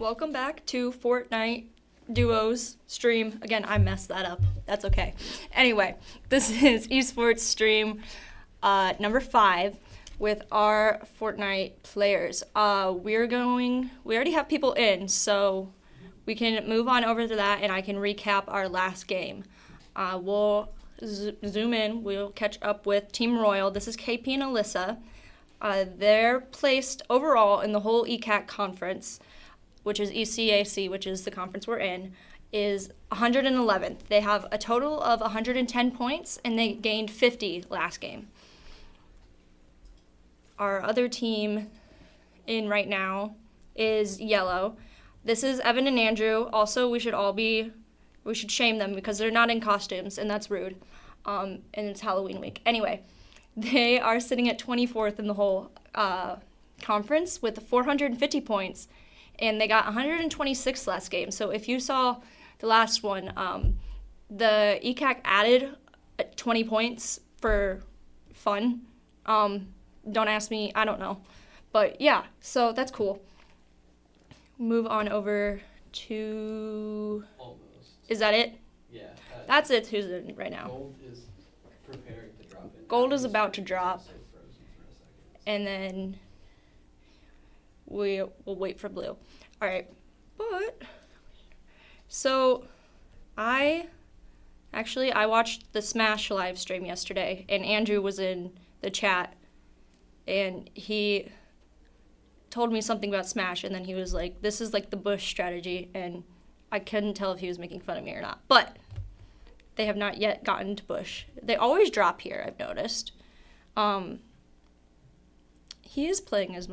Welcome back to Fortnite Duos stream. Again, I messed that up. That's okay. Anyway, this is esports stream number 5 with our Fortnite players. We already have people in, so we can move on over to that and I can recap our last game. We'll zoom in. We'll catch up with Team Royal. This is KP and Alyssa. They're placed overall in the whole ECAC conference, which is ECAC, which is the conference we're in, is 111th. They have a total of 110 points, and they gained 50 last game. Our other team in right now is yellow. This is Evan and Andrew. Also, we should shame them because they're not in costumes, and that's rude. And it's Halloween week. Anyway, they are sitting at 24th in the whole conference with 450 points. And they got 126 last game. So if you saw the last one, the ECAC added 20 points for fun. Don't ask me, I don't know. But yeah, so that's cool. Move on over to... Almost. Is that it? Yeah. That's it. Who's in right now? Gold is preparing to drop in. Gold is about to drop. And then... we'll wait for blue. All right, so I watched the Smash live stream yesterday, and Andrew was in the chat, and he told me something about Smash, and then he was like, this is like the Bush strategy, and I couldn't tell if he was making fun of me or not, but they have not yet gotten to Bush. They always drop here, I've noticed. He is playing as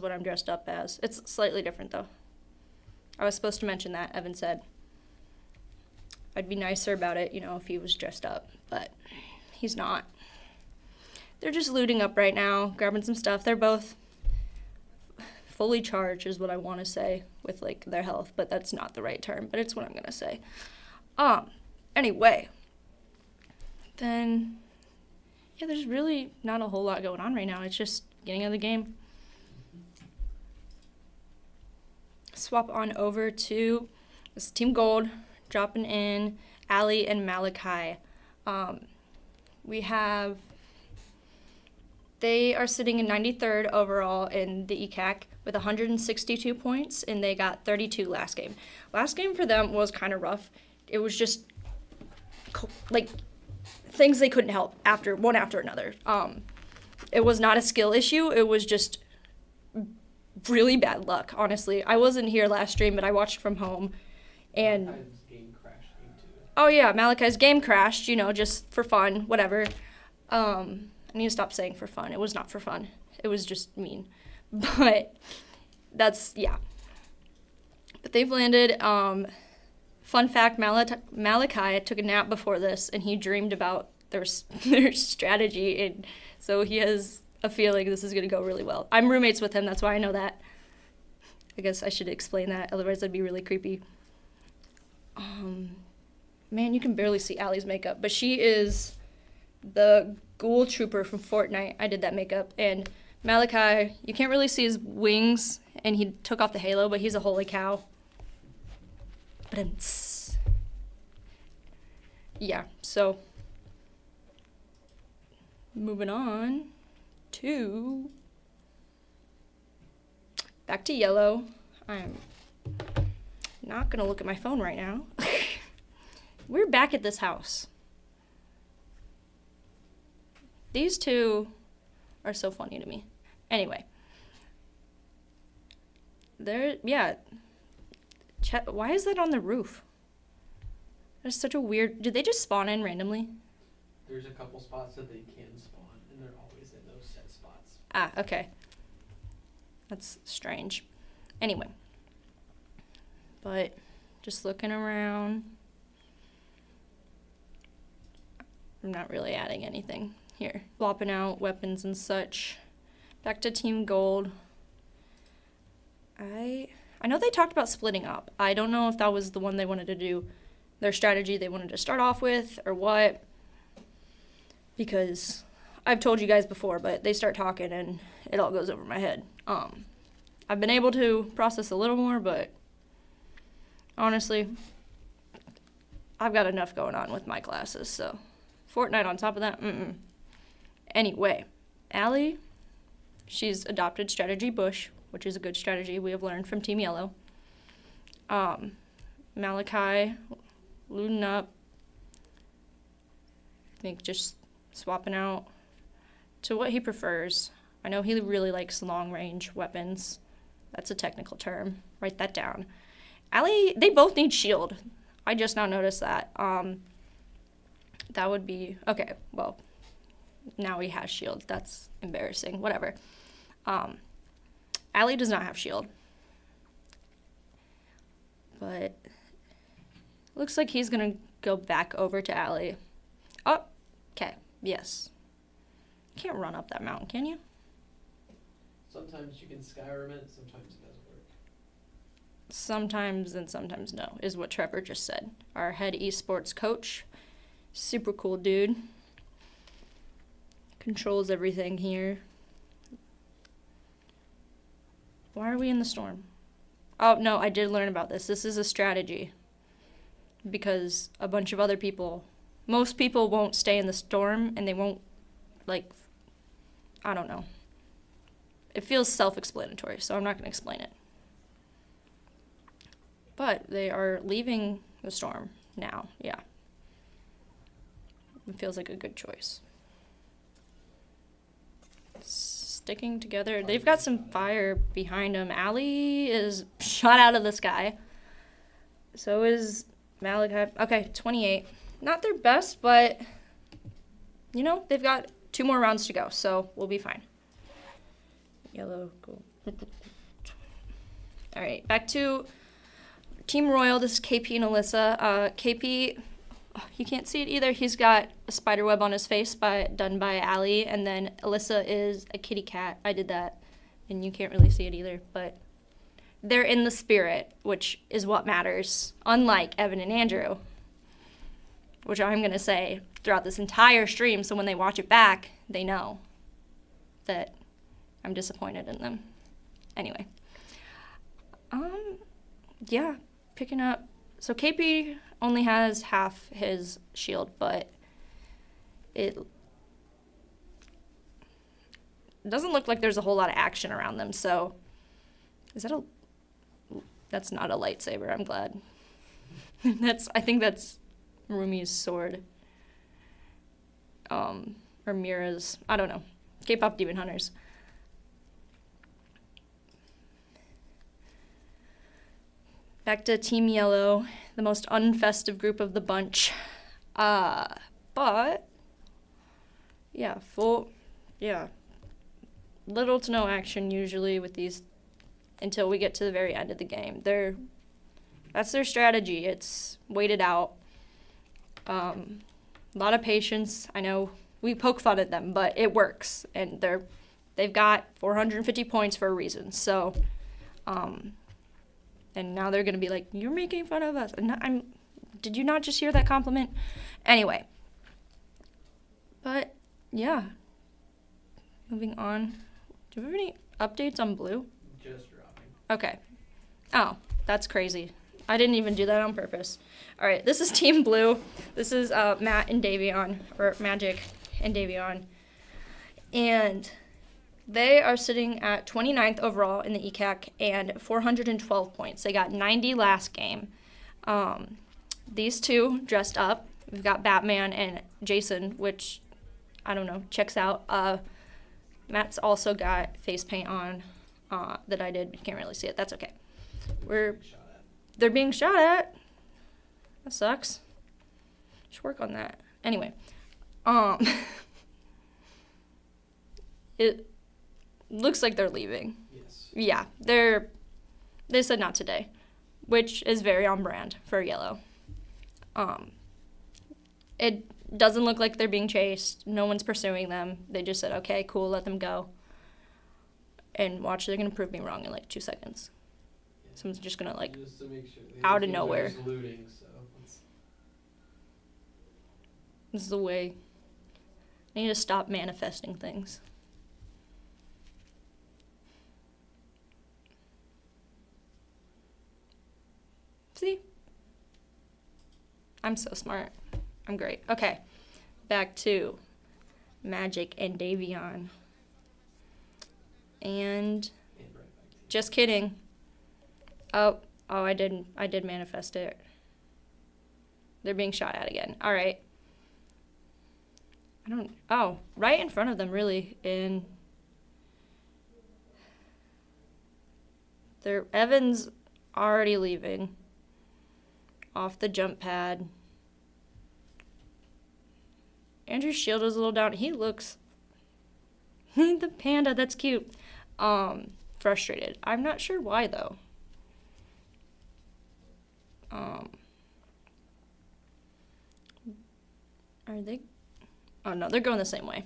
what I'm dressed up as. It's slightly different, though. I was supposed to mention that, Evan said. I'd be nicer about it, if he was dressed up, but he's not. They're just looting up right now, grabbing some stuff. They're both fully charged is what I want to say with, their health, but that's not the right term, but it's what I'm going to say. Anyway, then, yeah, there's really not a whole lot going on right now. It's just beginning of the game. Swap on over to this Team Gold, dropping in Ali and Malachi. They are sitting in 93rd overall in the ECAC with 162 points, and they got 32 last game. Last game for them was kind of rough. It was just, things they couldn't help one after another. It was not a skill issue. It was just really bad luck, honestly. I wasn't here last stream, but I watched from home. And Malachi's game crashed into it. Oh, yeah, Malachi's game crashed, just for fun, whatever. I need to stop saying for fun. It was not for fun. It was just mean. But yeah. But they've landed. Fun fact, Malachi took a nap before this, and he dreamed about their strategy, and so he has a feeling this is going to go really well. I'm roommates with him, that's why I know that. I guess I should explain that, otherwise that'd be really creepy. Man, you can barely see Allie's makeup, but she is the ghoul trooper from Fortnite. I did that makeup, and Malachi, you can't really see his wings, and he took off the halo, but he's a holy cow. But yeah, so moving on to back to yellow. I'm not gonna look at my phone right now. We're back at this house. These two are so funny to me. Anyway, why is that on the roof? That's such a weird... Did they just spawn in randomly? There's a couple spots that they can spawn, and they're always in those set spots. Ah, okay. That's strange. Anyway. But just looking around. I'm not really adding anything here. Swapping out weapons and such. Back to Team Gold. I know they talked about splitting up. I don't know if that was the one they wanted to do, their strategy they wanted to start off with, or what. Because I've told you guys before, but they start talking and it all goes over my head. I've been able to process a little more, but Honestly, I've got enough going on with my classes, so Fortnite on top of that, Anyway, Allie, she's adopted strategy Bush, which is a good strategy we have learned from Team Yellow. Malachi, looting up. I think just swapping out to what he prefers. I know he really likes long-range weapons. That's a technical term. Write that down. Allie, they both need shield. I just now noticed that. That would be... Okay, well, now he has shield. That's embarrassing. Whatever. Allie does not have shield. But looks like he's going to go back over to Allie. Oh, okay. Yes. Can't run up that mountain, can you? Sometimes you can Skyrim it, sometimes it doesn't work. Sometimes and sometimes no, is what Trevor just said. Our head esports coach. Super cool dude. Controls everything here. Why are we in the storm? Oh, no, I did learn about this. This is a strategy. Because a bunch of other people, most people won't stay in the storm and they won't, like, I don't know. It feels self-explanatory, so I'm not going to explain it. But they are leaving the storm now, yeah. It feels like a good choice. Sticking together. They've got some fire behind them. Allie is shot out of the sky. So is Malachi. Okay, 28. Not their best, but, you know, they've got 2 more rounds to go, so we'll be fine. Yellow, cool. All right, back to Team Royal. This is KP and Alyssa. KP, you can't see it either. He's got a spider web on his face done by Allie, and then Alyssa is a kitty cat. I did that, and you can't really see it either, but they're in the spirit, which is what matters, unlike Evan and Andrew, which I'm going to say throughout this entire stream, so when they watch it back, they know that I'm disappointed in them. Anyway. Yeah, picking up. So KP only has half his shield, but it doesn't look like there's a whole lot of action around them, so is that that's not a lightsaber, I'm glad. I think that's Rumi's sword. Or Mira's, I don't know. K-pop Demon Hunters. Back to Team Yellow, the most unfestive group of the bunch. But, yeah, little to no action usually with these until we get to the very end of the game. That's their strategy. It's waited out. A lot of patience. I know we poke fun at them, but it works. And they've got 450 points for a reason. So, and now they're going to be like, you're making fun of us. And did you not just hear that compliment? Anyway. But, yeah. Moving on. Do we have any updates on blue? Just dropping. Okay. Oh, that's crazy. I didn't even do that on purpose. All right, this is Team Blue. This is Matt and Davion, or Magic and Davion. And they are sitting at 29th overall in the ECAC and 412 points. They got 90 last game. These two dressed up. We've got Batman and Jason, which, I don't know, checks out. Matt's also got face paint on that I did. You can't really see it. That's okay. They're being shot at. That sucks. Should work on that. Anyway. It looks like they're leaving. Yes. Yeah, they said not today, which is very on brand for Yellow. It doesn't look like they're being chased. No one's pursuing them. They just said, okay, cool, let them go. And watch, they're going to prove me wrong in like 2 seconds. Yeah. Someone's just going to like, just to make sure out of nowhere. Just looting, so This is the way. I need to stop manifesting things. See? I'm so smart. I'm great. Okay. Back to Magic and Davion. And And right back to you. just kidding. Oh, I did manifest it. They're being shot at again. All right. Right in front of them, really. And Evan's already leaving off the jump pad. Andrew's shield is a little down. He looks the panda, that's cute. Frustrated. I'm not sure why though. Are they? Oh no, they're going the same way.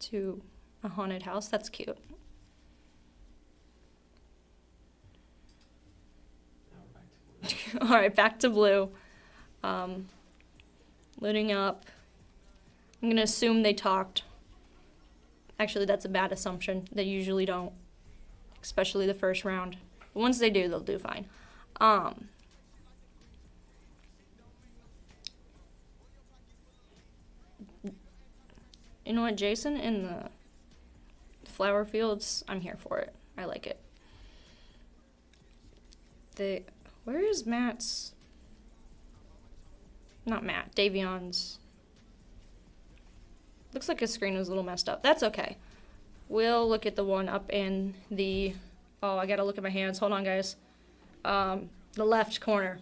To a haunted house. That's cute. Now we're back to blue. All right, back to blue. Looting up. I'm gonna assume they talked. Actually, that's a bad assumption. They usually don't, especially the first round. But once they do, they'll do fine. You know what, Jason, in the flower fields, I'm here for it. I like it. Where is Matt's? Not Matt, Davion's. Looks like his screen was a little messed up. That's okay. We'll look at the one up in the, oh, I gotta look at my hands. Hold on, guys. The left corner.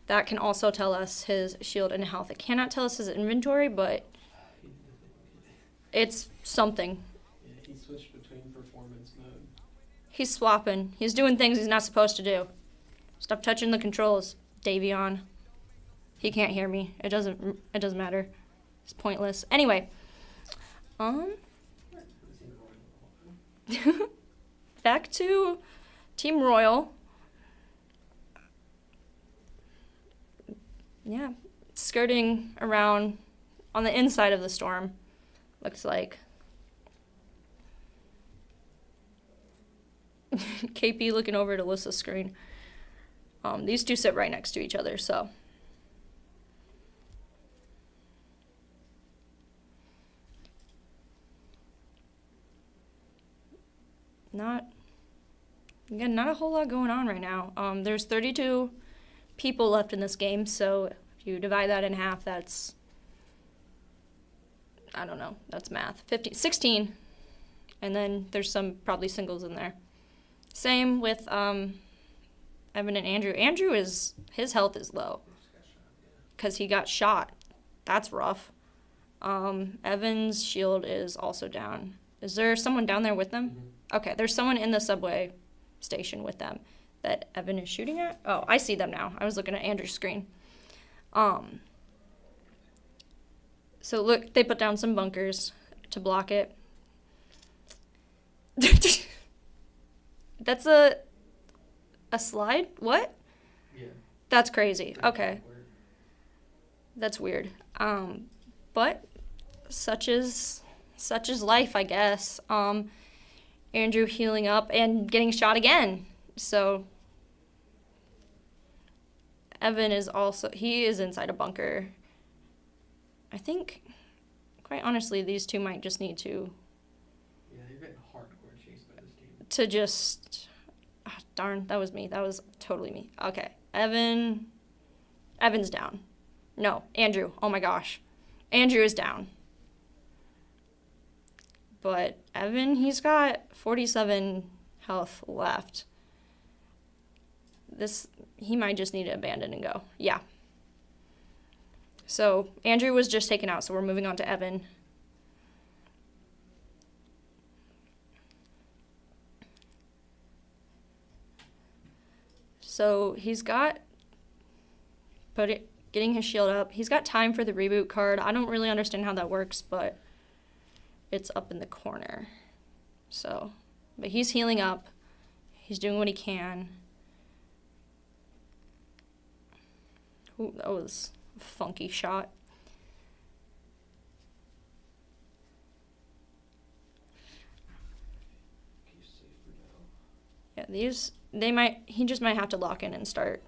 That can also tell us his shield and health. It cannot tell us his inventory, but it's something. Yeah, he switched between performance mode. He's swapping. He's doing things he's not supposed to do. Stop touching the controls, Davion. He can't hear me. It doesn't matter. It's pointless. Anyway, back to Team Royal. Yeah, skirting around on the inside of the storm, looks like. KP looking over at Alyssa's screen. These two sit right next to each other, so. Not a whole lot going on right now. There's 32 people left in this game, so if you divide that in half, that's, I don't know, that's math. 16, and then there's some probably singles in there. Same with Evan and Andrew. Andrew his health is low because he got shot. That's rough. Evan's shield is also down. Is there someone down there with them? Mm-hmm. Okay, there's someone in the subway station with them that Evan is shooting at. Oh, I see them now. I was looking at Andrew's screen. So look, they put down some bunkers to block it. That's a slide? What? Yeah. That's crazy. Okay. Weird. That's weird. But such is life, I guess. Andrew healing up and getting shot again. So Evan is he is inside a bunker. I think, quite honestly, these two might just need to Yeah, they're getting hardcore chased by this team. to just, darn, that was me. That was totally me. Okay, Evan's down. No, Andrew. Oh my gosh. Andrew is down. But Evan, he's got 47 health left. He might just need to abandon and go. Yeah. So Andrew was just taken out, so we're moving on to Evan. So he's got getting his shield up. He's got time for the reboot card. I don't really understand how that works, but it's up in the corner. So, but he's healing up. He's doing what he can. Ooh, that was a funky shot. Yeah, he just might have to lock in and start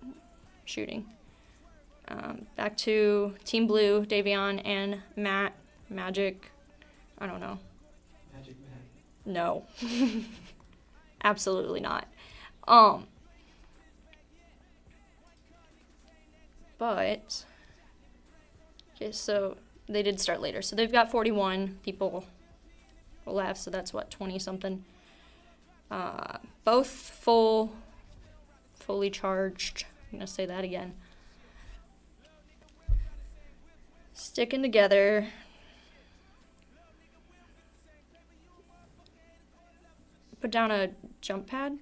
shooting. Back to Team Blue, Davion and Magic. I don't know. Magic Man. No. Absolutely not. But, okay, so they did start later. So they've got 41 people left, so that's what, 20-something. Both fully charged. I'm going to say that again. Sticking together. Put down a jump pad?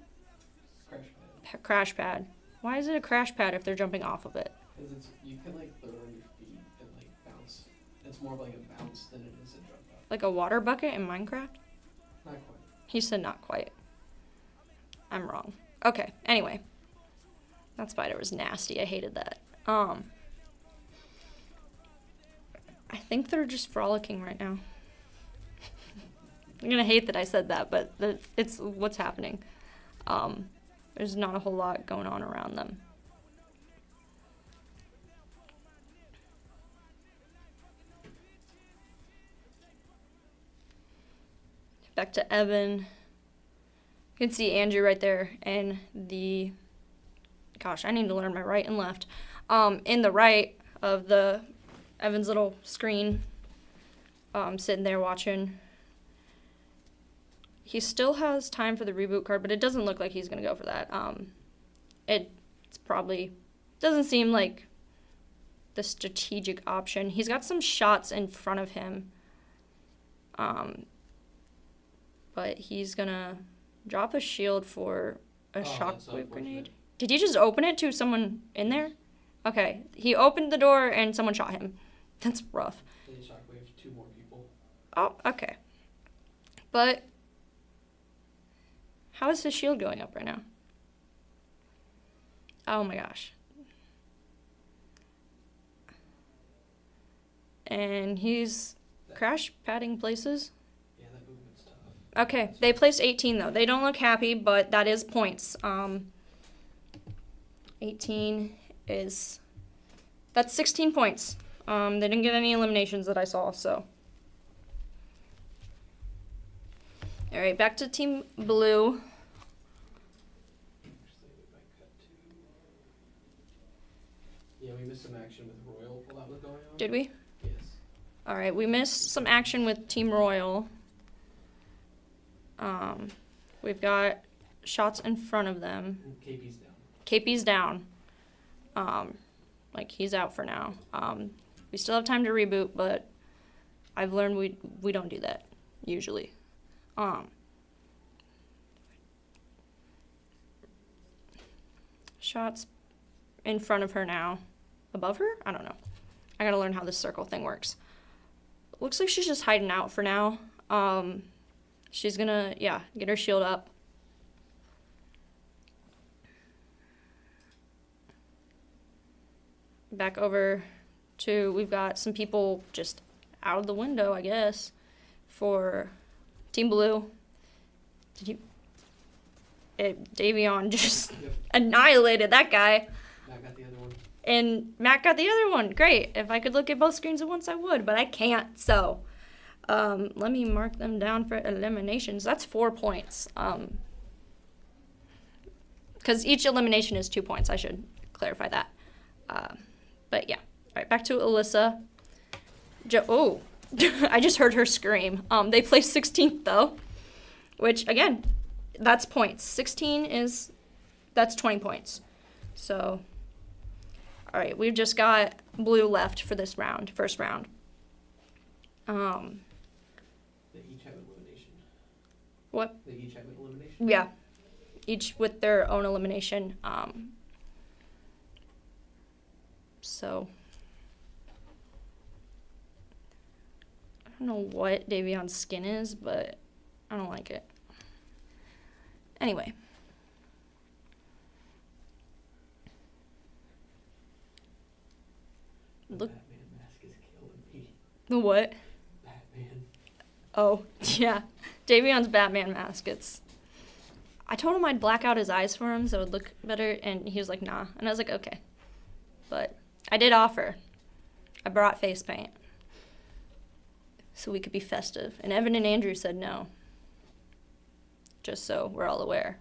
Crash pad. Crash pad. Why is it a crash pad if they're jumping off of it? Because you can like throw it on your feet and like bounce. It's more of like a bounce than it is a jump up. Like a water bucket in Minecraft? Not quite. He said not quite. I'm wrong. Okay, anyway. That spider was nasty. I hated that. I think they're just frolicking right now. I'm gonna hate that I said that, but it's what's happening. There's not a whole lot going on around them. Back to Evan. You can see Andrew right there and the... Gosh, I need to learn my right and left. In the right of the Evan's little screen, sitting there watching. He still has time for the reboot card, but it doesn't look like he's going to go for that. It's probably... Doesn't seem like the strategic option. He's got some shots in front of him. But he's going to drop a shield for a shockwave grenade. Did he just open it to someone in there? Okay. He opened the door and someone shot him. That's rough. They shockwave 2 more people. Oh, okay. But how is his shield going up right now? Oh my gosh. And he's crash padding places. Yeah, that movement's tough. Okay, they placed 18 though. They don't look happy, but that is points. 18 is... That's 16 points. They didn't get any eliminations that I saw, so... Alright, back to Team Blue. Actually, we might cut to... Yeah, we missed some action with Royal while that was going on. Did we? Yes. Alright, we missed some action with Team Royal. We've got shots in front of them. KP's down. KP's down. Like, he's out for now. We still have time to reboot, but I've learned we don't do that, usually. Shots in front of her now. Above her? I don't know. I gotta learn how this circle thing works. Looks like she's just hiding out for now. She's gonna, yeah, get her shield up. Back over to, we've got some people just out of the window, I guess, for Team Blue. Davion just annihilated that guy. Matt got the other one. And Matt got the other one. Great. If I could look at both screens at once, I would, but I can't. So, let me mark them down for eliminations. That's 4 points. Because each elimination is 2 points. I should clarify that. But yeah. All right, back to Alyssa. Oh, I just heard her scream. They placed 16th though, which again, that's points. 16 is, that's 20 points. So, all right, we've just got Blue left for this round, first round. They each have an elimination. What? They each have an elimination? Yeah, each with their own elimination. So, I don't know what Davion's skin is, but I don't like it. Anyway. The Look. Batman mask is killing me. The what? Batman. Oh, yeah. Davion's Batman mask. I told him I'd black out his eyes for him so it would look better, and he was like, nah. And I was like, okay. But I did offer. I brought face paint so we could be festive. And Evan and Andrew said no. Just so we're all aware.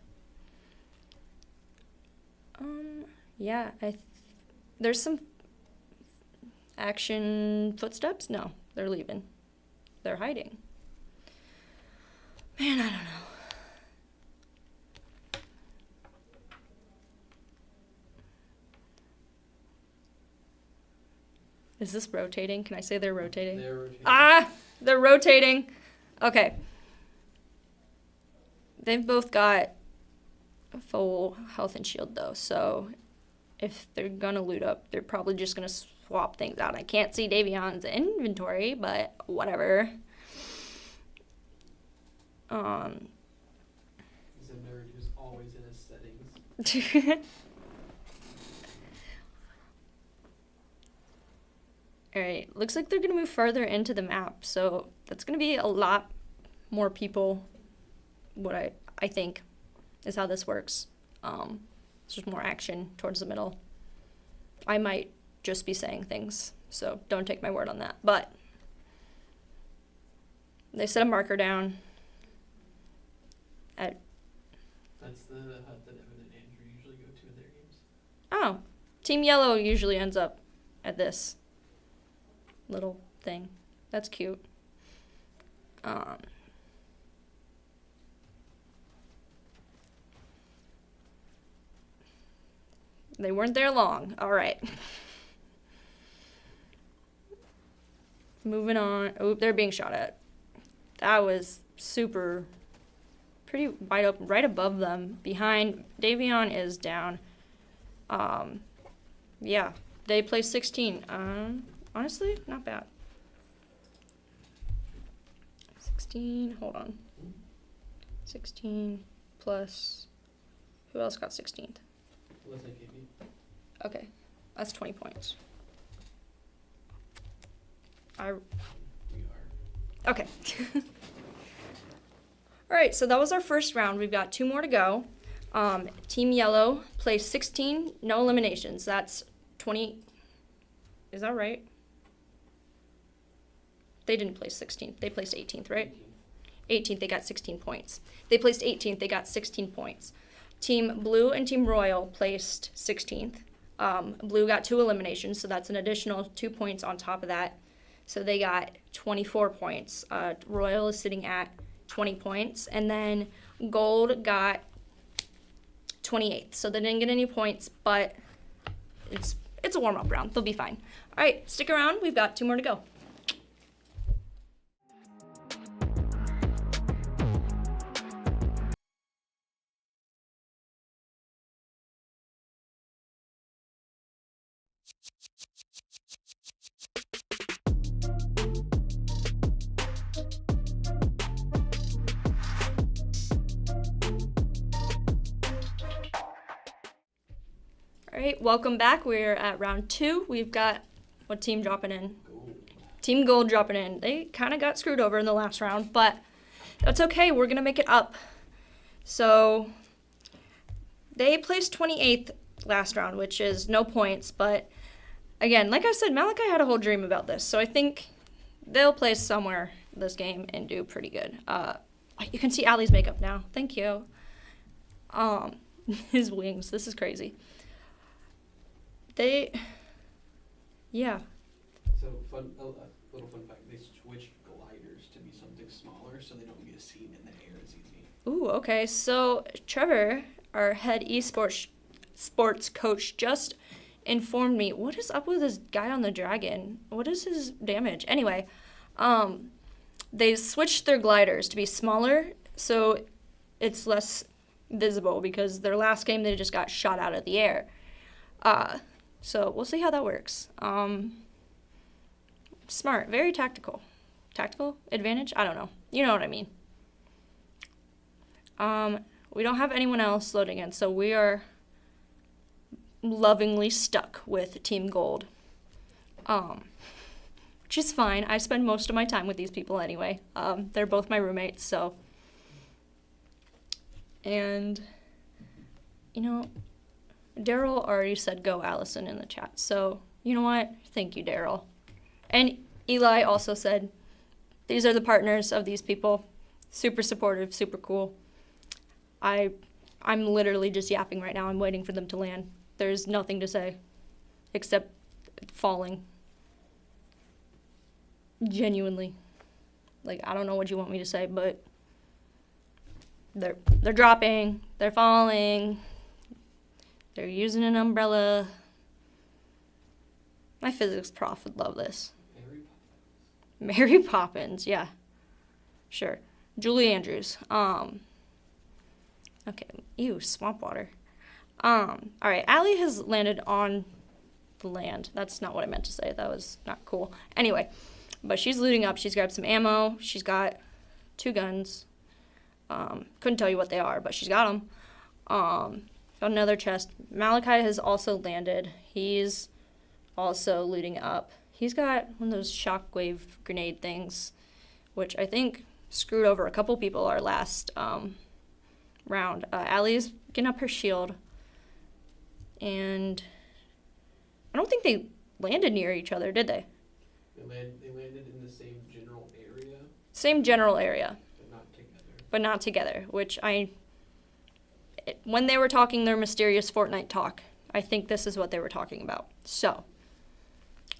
Yeah, there's some action footsteps. No, they're leaving. They're hiding. Man, I don't know. Is this rotating? Can I say they're rotating? They're rotating. Ah, they're rotating. Okay. They've both got full health and shield though, so if they're gonna loot up, they're probably just gonna swap things out. I can't see Davion's inventory, but whatever. He's a nerd who's always in his settings. Alright, looks like they're gonna move further into the map, so that's gonna be a lot more people. What I think is how this works. It's just more action towards the middle. I might just be saying things, so don't take my word on that. But they set a marker down at. That's the hut that Evan and Andrew usually go to in their games. Oh, Team Yellow usually ends up at this little thing. That's cute. They weren't there long. All right. Moving on. Oh, they're being shot at. That was pretty wide open, right above them. Behind, Davion is down. Yeah, they play 16. Honestly, not bad. 16, hold on. 16 plus, who else got 16th? Let's say KB. Okay, that's 20 points. We are. Okay. All right, so that was our first round. We've got 2 more to go. Team Yellow plays 16, no eliminations. That's 20. Is that right? They didn't place 16th. They placed 18th, right? 18th, they got 16 points. They placed 18th, they got 16 points. Team Blue and Team Royal placed 16th. Blue got 2 eliminations, so that's an additional 2 points on top of that. So they got 24 points. Royal is sitting at 20 points. And then Gold got 28th. So they didn't get any points, but it's a warm-up round. They'll be fine. All right, stick around. We've got 2 more to go. All right, welcome back. We're at round 2. We've got what team dropping in? Gold. Team Gold dropping in. They kind of got screwed over in the last round, but that's okay. We're going to make it up. So they placed 28th last round, which is no points. But again, like I said, Malachi had a whole dream about this. So I think they'll place somewhere this game and do pretty good. You can see Allie's makeup now. Thank you. His wings. This is crazy. Yeah. So little fun fact: they switched gliders to be something smaller, so they don't get seen in the air as easy. Ooh, okay. So Trevor, our head sports coach, just informed me. What is up with this guy on the dragon? What is his damage? Anyway, they switched their gliders to be smaller, so it's less visible because their last game they just got shot out of the air. So we'll see how that works. Smart, very tactical. Tactical advantage? I don't know. You know what I mean. We don't have anyone else loading in, so we are lovingly stuck with Team Gold. Which is fine. I spend most of my time with these people anyway. They're both my roommates, so And, you know, Daryl already said go Allison in the chat. So, you know what? Thank you, Daryl. And Eli also said, these are the partners of these people. Super supportive, super cool. I'm literally just yapping right now. I'm waiting for them to land. There's nothing to say except falling. Genuinely. Like, I don't know what you want me to say, but they're dropping, they're falling, they're using an umbrella. My physics prof would love this. Mary Poppins, yeah. Sure. Julie Andrews. Okay. Ew, swamp water. Alright, Allie has landed on the land. That's not what I meant to say. That was not cool. Anyway, but she's looting up. She's grabbed some ammo. She's got 2 guns. Couldn't tell you what they are, but she's got them. Got another chest. Malachi has also landed. He's also looting up. He's got one of those shockwave grenade things, which I think screwed over a couple people our last round. Allie's getting up her shield. And I don't think they landed near each other, did they? They landed in the same general area. Same general area. But not together. Which when they were talking their mysterious Fortnite talk, I think this is what they were talking about. So,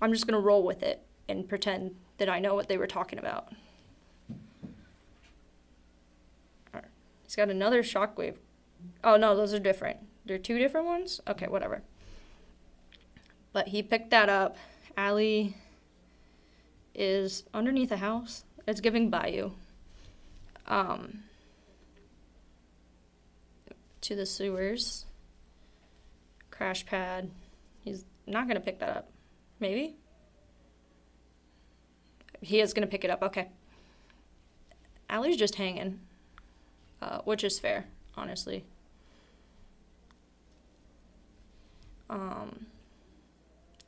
I'm just going to roll with it and pretend that I know what they were talking about. Right. He's got another shockwave. Oh, no, those are different. They're 2 different ones? Okay, whatever. But he picked that up. Allie is underneath a house. It's giving Bayou. To the sewers. Crash pad. He's not going to pick that up. Maybe? He is going to pick it up. Okay. Allie's just hanging. Which is fair, honestly.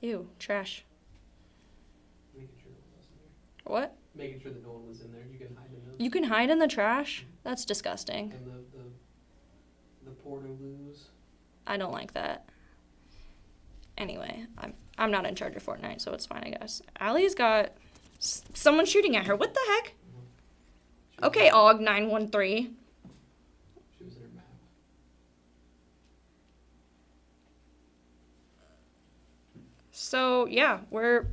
Ew, trash. Making sure no one was in there. What? Making sure that no one was in there. You can hide in those. You can hide in the trash? That's disgusting. And the portaloos. I don't like that. Anyway, I'm not in charge of Fortnite, so it's fine, I guess. Allie's got someone shooting at her. What the heck? Okay, AUG913. She was in her map. So, yeah, we're...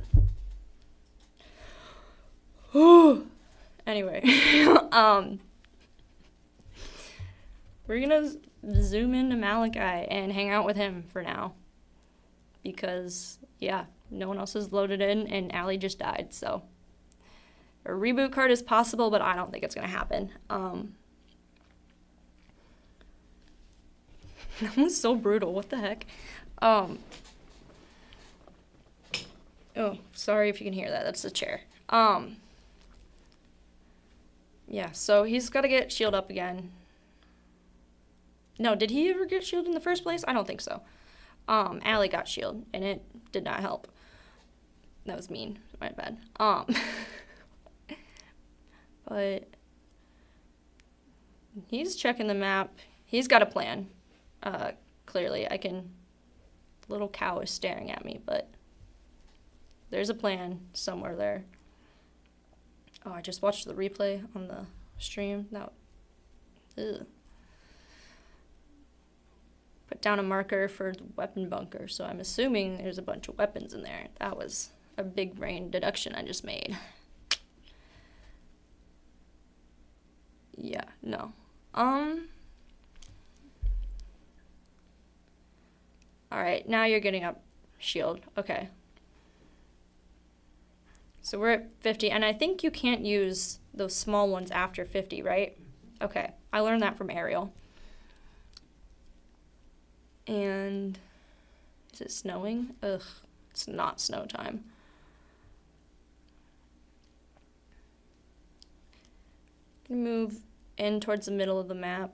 Anyway, we're gonna zoom into Malachi and hang out with him for now. Because, yeah, no one else has loaded in, and Allie just died, so... A reboot card is possible, but I don't think it's gonna happen. That was so brutal, what the heck? Oh, sorry if you can hear that, that's the chair. Yeah, so he's gotta get shield up again. No, did he ever get shield in the first place? I don't think so. Allie got shield, and it did not help. That was mean, my bad. But he's checking the map. He's got a plan. Clearly, little cow is staring at me, but there's a plan somewhere there. Oh, I just watched the replay on the stream. Ugh. Put down a marker for the weapon bunker, so I'm assuming there's a bunch of weapons in there. That was a big brain deduction I just made. Yeah, no. Alright, now you're getting up shield. Okay. So we're at 50, and I think you can't use those small ones after 50, right? Okay, I learned that from Ariel. And is it snowing? Ugh, it's not snow time. Gonna move in towards the middle of the map,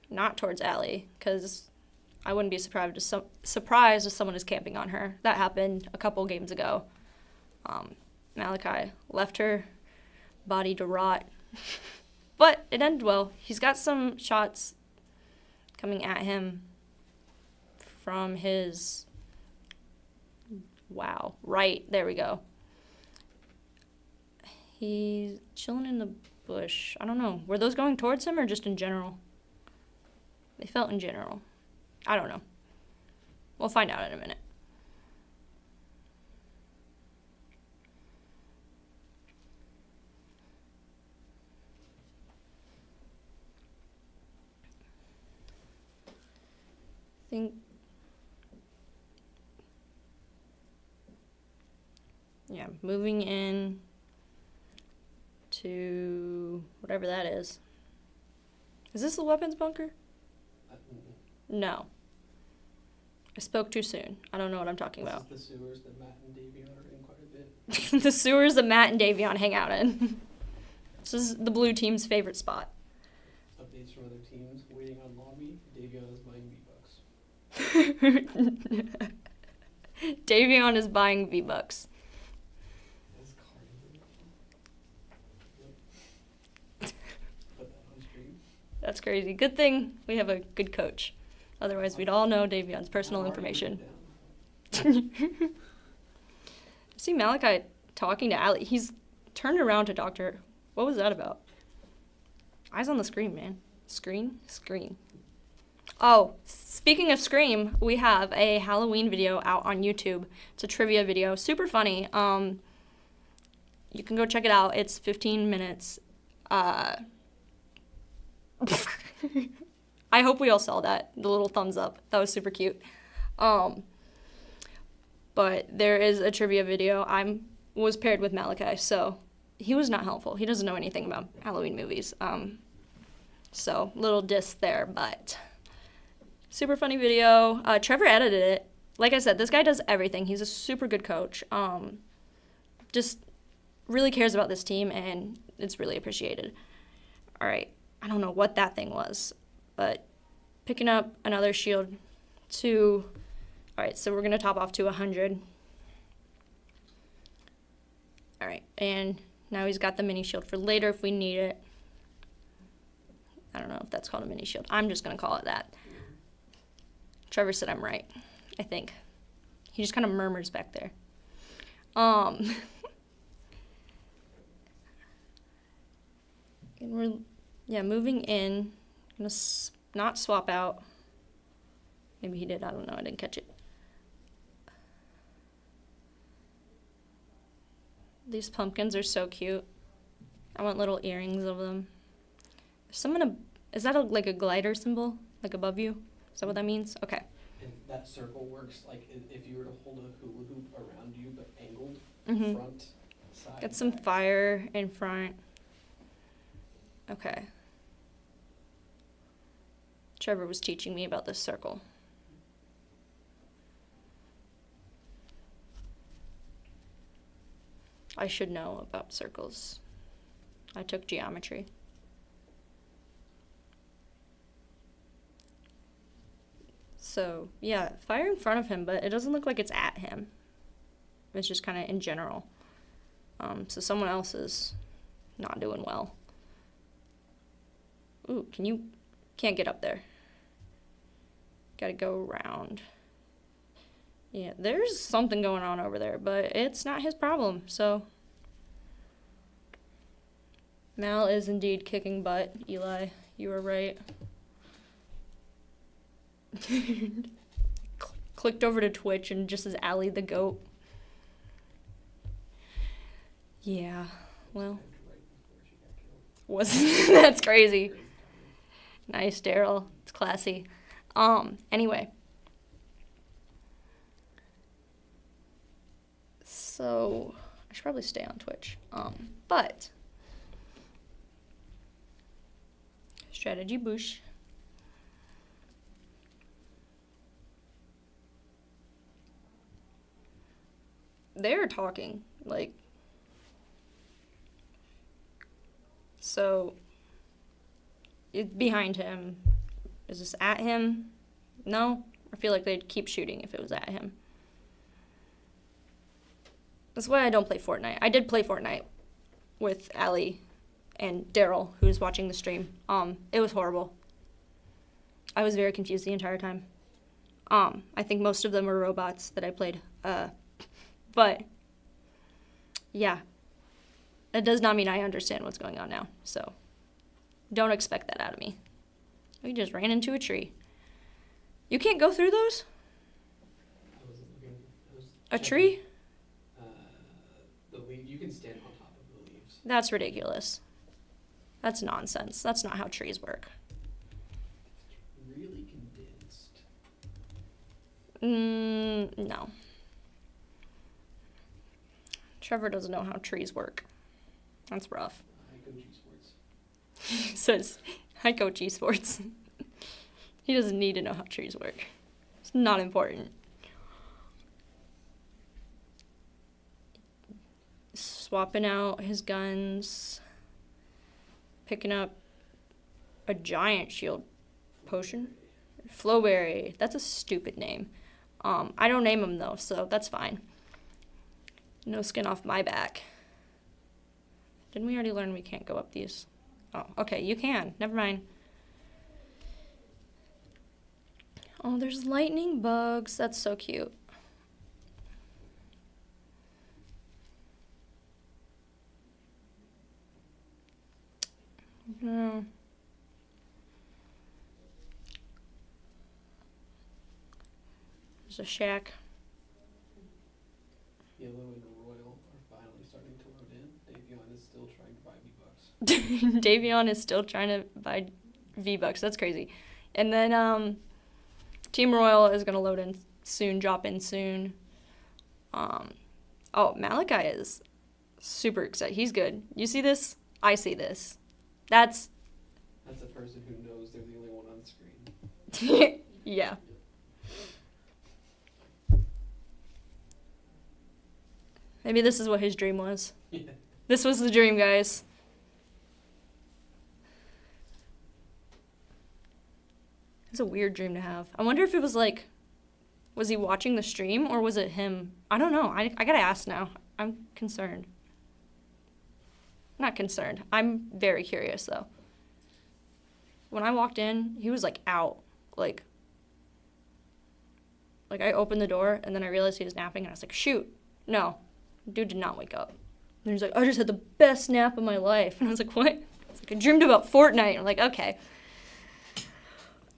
not towards Allie, because I wouldn't be surprised if someone is camping on her. That happened a couple games ago. Malachi left her body to rot, but it ended well. He's got some shots coming at him from his, wow, right, there we go. He's chilling in the bush. I don't know. Were those going towards him or just in general? They felt in general. I don't know. We'll find out in a minute. Think, yeah, moving in to whatever that is. Is this the weapons bunker? No. I spoke too soon. I don't know what I'm talking about. This is the sewers that Matt and Davion are in quite a bit. The sewers that Matt and Davion hang out in. This is the blue team's favorite spot. Updates from other teams. Waiting on lobby. Davion is buying V-Bucks. Davion is buying V-Bucks. That's crazy. Yep. Put that on stream. That's crazy. Good thing we have a good coach. Otherwise, we'd all know Davion's personal information. See Malachi talking to Allie. He's turned around to Doctor. What was that about? Eyes on the screen, man. Screen? Oh, speaking of Scream, we have a Halloween video out on YouTube. It's a trivia video. Super funny. You can go check it out. It's 15 minutes. I hope we all saw that. The little thumbs up. That was super cute. But there is a trivia video. I was paired with Malachi, so he was not helpful. He doesn't know anything about Halloween movies. So little diss there, but super funny video. Trevor edited it. Like I said, this guy does everything. He's a super good coach. Just really cares about this team, and it's really appreciated. All right. I don't know what that thing was, but picking up another shield to, all right, so we're going to top off to 100. All right, and now he's got the mini shield for later if we need it. I don't know if that's called a mini shield. I'm just going to call it that. Trevor said I'm right, I think. He just kind of murmurs back there. And we're, yeah, moving in. I'm going to not swap out. Maybe he did. I don't know. I didn't catch it. These pumpkins are so cute. I want little earrings of them. There's some in a, is that like a glider symbol? Like above you? Is that what that means? Okay. And that circle works like if you were to hold a hula hoop around you but angled, front, side. Got some back. fire in front. Okay. Trevor was teaching me about this circle. I should know about circles. I took geometry. So, yeah, fire in front of him, but it doesn't look like it's at him. It's just kind of in general. So someone else is not doing well. Ooh, can't get up there. Gotta go around. Yeah, there's something going on over there, but it's not his problem, so. Mal is indeed kicking butt, Eli. You were right. Clicked over to Twitch and just says Allie the goat. Yeah, well. Wasn't that's crazy. Nice, Daryl. It's classy. Anyway. So I should probably stay on Twitch. But strategy bush. They're talking, like, so behind him. Is this at him? No? I feel like they'd keep shooting if it was at him. That's why I don't play Fortnite. I did play Fortnite with Allie and Daryl, who's watching the stream. It was horrible. I was very confused the entire time. I think most of them were robots that I played. But yeah, it does not mean I understand what's going on now. So don't expect that out of me. We just ran into a tree. You can't go through those? I wasn't looking. I was A checking. tree? The leaf. You can stand on top of the leaves. That's ridiculous. That's nonsense. That's not how trees work. Really condensed. No. Trevor doesn't know how trees work. That's rough. I go G Sports. He says, I coach esports. He doesn't need to know how trees work. It's not important. Swapping out his guns. Picking up a giant shield potion. Flowberry. That's a stupid name. I don't name them though, so that's fine. No skin off my back. Didn't we already learn we can't go up these? Oh, okay, you can. Never mind. Oh, there's lightning bugs. That's so cute. No. There's a shack. Yellow and Royal are finally starting to load in. Davion is still trying to buy V-Bucks. Davion is still trying to buy V-Bucks. That's crazy. And then Team Royal is going to load in soon, drop in soon. Oh, Malachi is super excited. He's good. You see this? I see this. That's a person who knows they're the only one on screen. yeah. Maybe this is what his dream was. Yeah. This was the dream, guys. It's a weird dream to have. I wonder if it was like, was he watching the stream or was it him? I don't know. I gotta ask now. I'm concerned. Not concerned. I'm very curious though. When I walked in, he was like out. Like I opened the door and then I realized he was napping and I was like, shoot, no. Dude did not wake up. And he's like, I just had the best nap of my life. And I was like, what? It's like, I dreamed about Fortnite. I'm like, okay.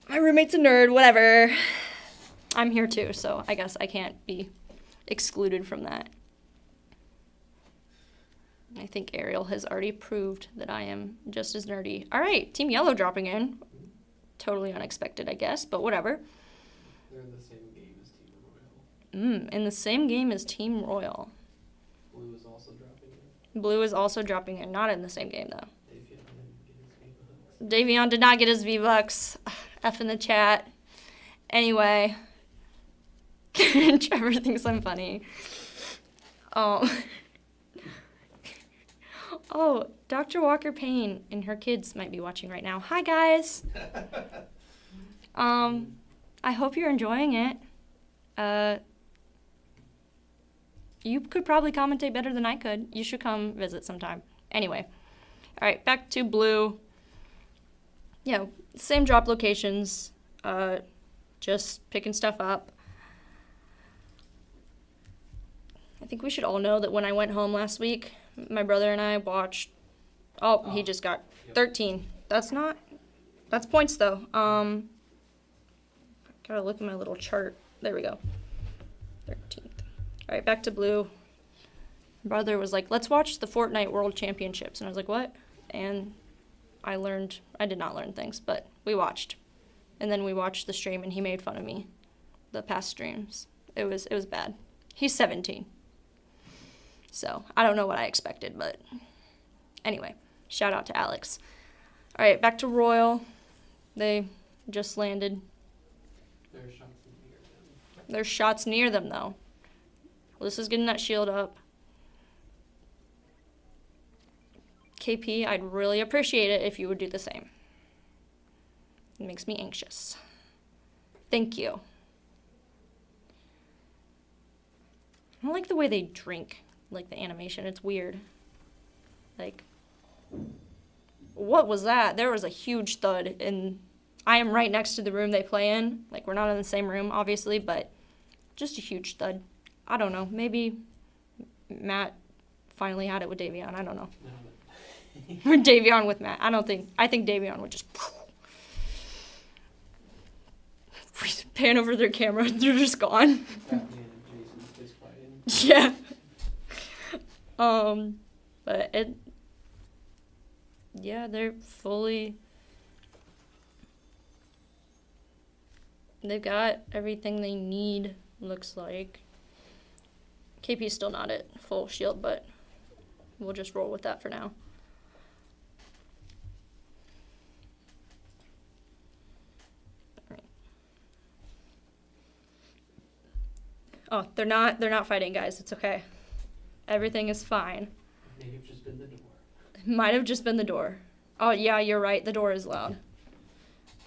My roommate's a nerd, whatever. I'm here too, so I guess I can't be excluded from that. I think Ariel has already proved that I am just as nerdy. All right, Team Yellow dropping in. Totally unexpected, I guess, but whatever. They're in the same game as Team Royal. In the same game as Team Royal. Blue is also dropping in. Blue is also dropping in. Not in the same game, though. Davion didn't get his V-Bucks. Davion did not get his V-Bucks. F in the chat. Anyway. Trevor thinks I'm funny. Oh, Dr. Walker Payne and her kids might be watching right now. Hi, guys. I hope you're enjoying it. You could probably commentate better than I could. You should come visit sometime. Anyway. All right, back to Blue. Yeah, same drop locations. Just picking stuff up. I think we should all know that when I went home last week, my brother and I watched. Oh, he just got 13. That's points though. Gotta look at my little chart. There we go. 13th. All right, back to Blue. My brother was like, let's watch the Fortnite World Championships. And I was like, what? And I did not learn things, but we watched. And then we watched the stream and he made fun of me. The past streams. It was bad. He's 17. So, I don't know what I expected, but anyway, shout out to Alex. All right, back to Royal. They just landed. There's shots near them, though. Alyssa's getting that shield up. KP, I'd really appreciate it if you would do the same. It makes me anxious. Thank you. I don't like the way they drink. Like the animation, it's weird. Like, what was that? There was a huge thud and I am right next to the room they play in. Like, we're not in the same room, obviously, but just a huge stud. I don't know. Maybe Matt finally had it with Davion. I don't know. Or Davion with Matt. I think Davion would just pan over their camera. They're just gone. Batman and Jason's fist fighting. Yeah. But they're fully. They've got everything they need, looks like. KP's still not at full shield, but we'll just roll with that for now. Alright. Oh, they're not fighting, guys. It's okay. Everything is fine. It may have just been the door. It might have just been the door. Oh, yeah, you're right. The door is loud.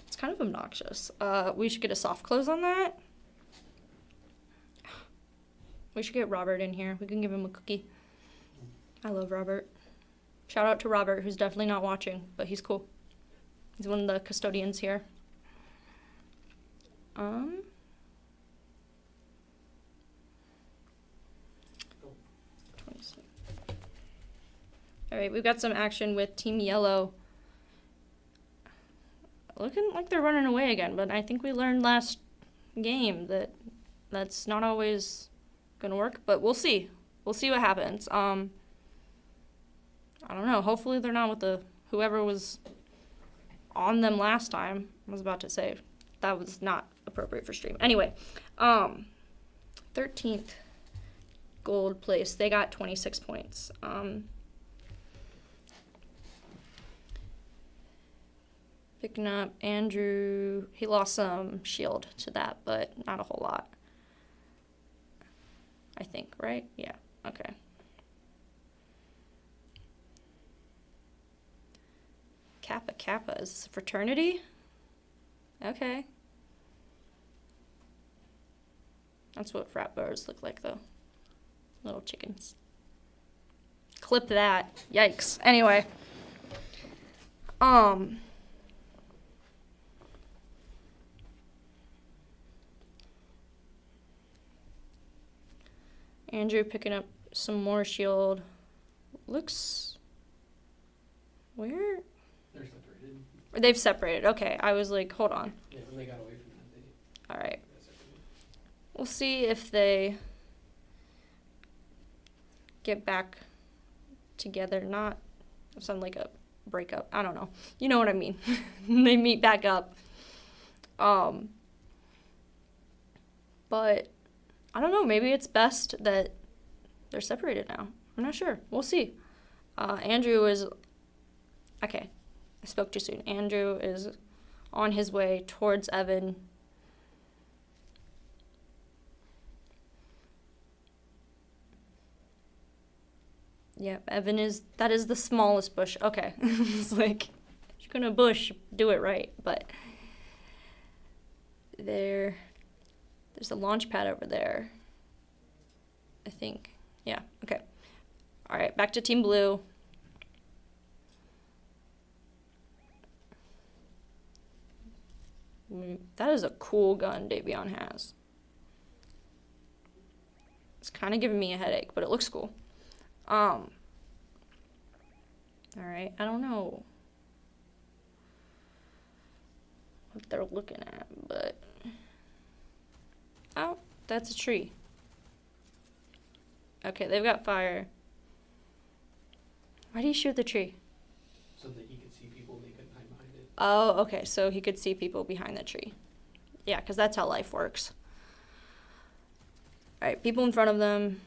It's kind of obnoxious. We should get a soft close on that. We should get Robert in here. We can give him a cookie. I love Robert. Shout out to Robert, who's definitely not watching, but he's cool. He's one of the custodians here. 26. All right, we've got some action with Team Yellow. Looking like they're running away again, but I think we learned last game that that's not always gonna work, but we'll see. We'll see what happens. I don't know. Hopefully they're not with whoever was on them last time. I was about to say that was not appropriate for stream. Anyway, 13th gold place. They got 26 points. Picking up Andrew. He lost some shield to that, but not a whole lot. I think, right? Yeah. Okay. Kappa Kappa. Is this a fraternity? Okay. That's what frat bars look like, though. Little chickens. Clip that. Yikes. Anyway. Andrew picking up some more shield. Looks... Where? They're separated. They've separated. Okay, I was like, hold on. Yeah, when they got away from that, they Alright. got separated. We'll see if they get back together. Not sound like a breakup. I don't know. You know what I mean. They meet back up. But I don't know. Maybe it's best that they're separated now. I'm not sure. We'll see. Andrew is... Okay. I spoke too soon. Andrew is on his way towards Evan. Yep, Evan is... That is the smallest bush. Okay. It's like, if you're gonna bush, do it right. But there's a launch pad over there. I think. Yeah, okay. All right, back to Team Blue. That is a cool gun Davion has. It's kind of giving me a headache, but it looks cool. All right, I don't know what they're looking at, but... Oh, that's a tree. Okay, they've got fire. Why do you shoot the tree? So that he could see people and they couldn't hide behind it. Oh, okay, so he could see people behind the tree. Yeah, because that's how life works. All right, people in front of them.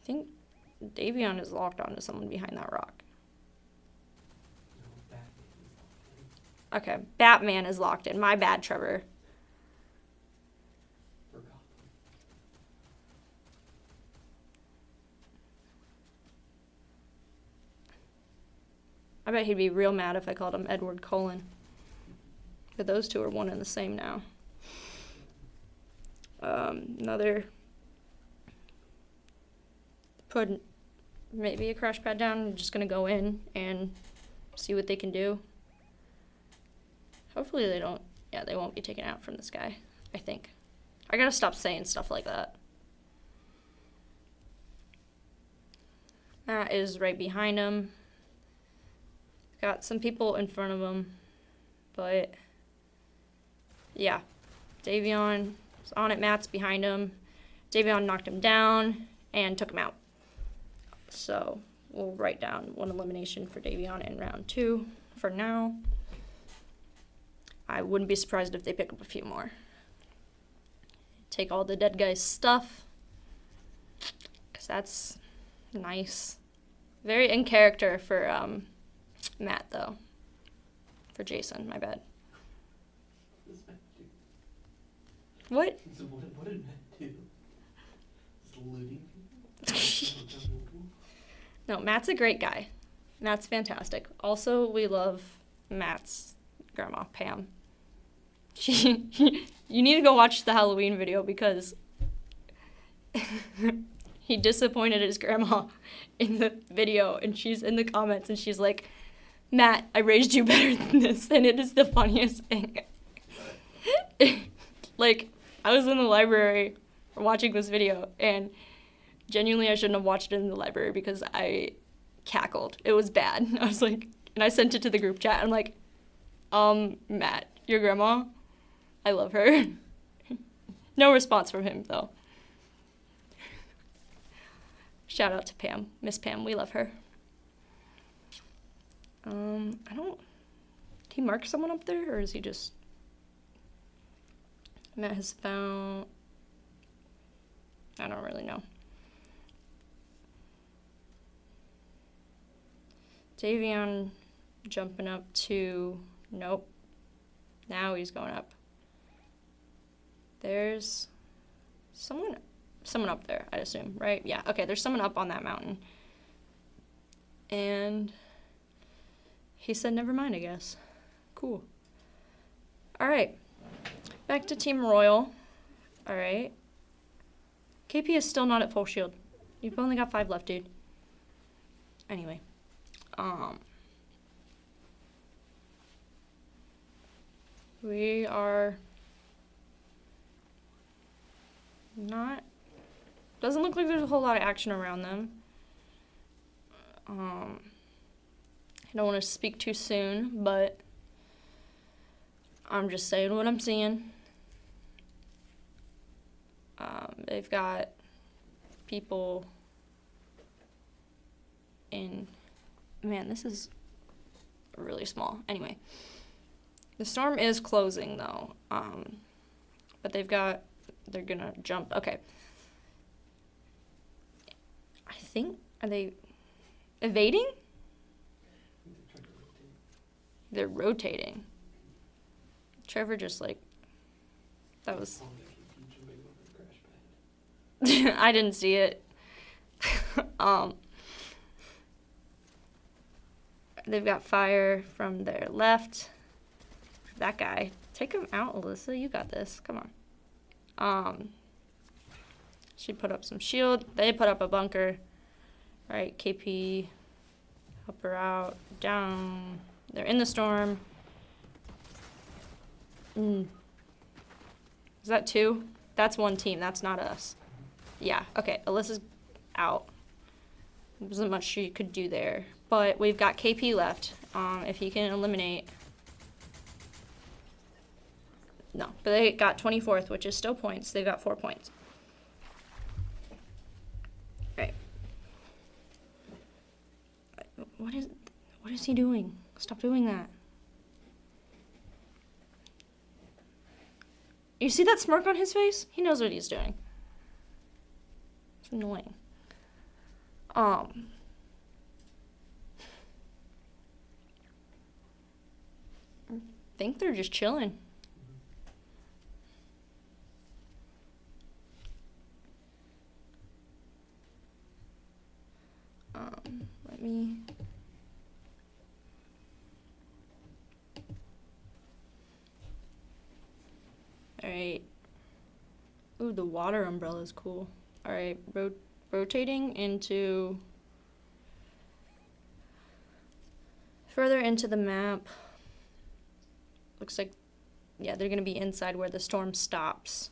I think Davion is locked onto someone behind that rock. No, Batman is locked in. Okay, Batman is locked in. My bad, Trevor. For Gotham. I bet he'd be real mad if I called him Edward Cullen. But those two are one and the same now. Another... Put maybe a crash pad down. I'm just going to go in and see what they can do. Hopefully they don't, yeah, they won't be taken out from this guy, I think. I gotta stop saying stuff like that. Matt is right behind him. Got some people in front of him, but yeah, Davion is on it. Matt's behind him. Davion knocked him down and took him out. So we'll write down 1 elimination for Davion in round 2 for now. I wouldn't be surprised if they pick up a few more. Take all the dead guy's stuff, because that's nice. Very in character for Matt, though. For Jason, my bad. What does Matt do? What? So what did Matt do? Is looting people? No, Matt's a great guy. Matt's fantastic. Also, we love Matt's grandma, Pam. You need to go watch the Halloween video because he disappointed his grandma in the video, and she's in the comments, and she's like, Matt, I raised you better than this, and it is the funniest thing. Like, I was in the library watching this video, and genuinely I shouldn't have watched it in the library because I cackled. It was bad. I was like, and I sent it to the group chat. I'm like, Matt, your grandma, I love her. No response from him, though. Shout out to Pam. Miss Pam, we love her. Did he mark someone up there, or is he just... Matt has found... I don't really know. Davion jumping up to... Nope. Now he's going up. There's someone up there, I'd assume, right? Yeah, okay, there's someone up on that mountain. And he said, never mind, I guess. Cool. All right. Back to Team Royal. All right. KP is still not at full shield. You've only got 5 left, dude. Anyway. We are not... Doesn't look like there's a whole lot of action around them. I don't want to speak too soon, but I'm just saying what I'm seeing. They've got people in... Man, this is really small. Anyway. The storm is closing, though. But they've got... They're gonna jump. Okay. I think... Are they evading? They're rotating. Trevor just, like... That was... I didn't see it. They've got fire from their left. That guy. Take him out, Alyssa. You got this. Come on. She put up some shield. They put up a bunker. All right, KP. Help her out. Down. They're in the storm. Is that 2? That's 1 team. That's not us. Yeah, okay. Alyssa's out. There wasn't much she could do there. But we've got KP left. If he can eliminate... No, but they got 24th, which is still points. They've got 4 points. Right. What is he doing? Stop doing that. You see that smirk on his face? He knows what he's doing. It's annoying. I think they're just chilling. Let me... Alright. Ooh, the water umbrella is cool. Alright, rotating into... Further into the map. Looks like, yeah, they're going to be inside where the storm stops.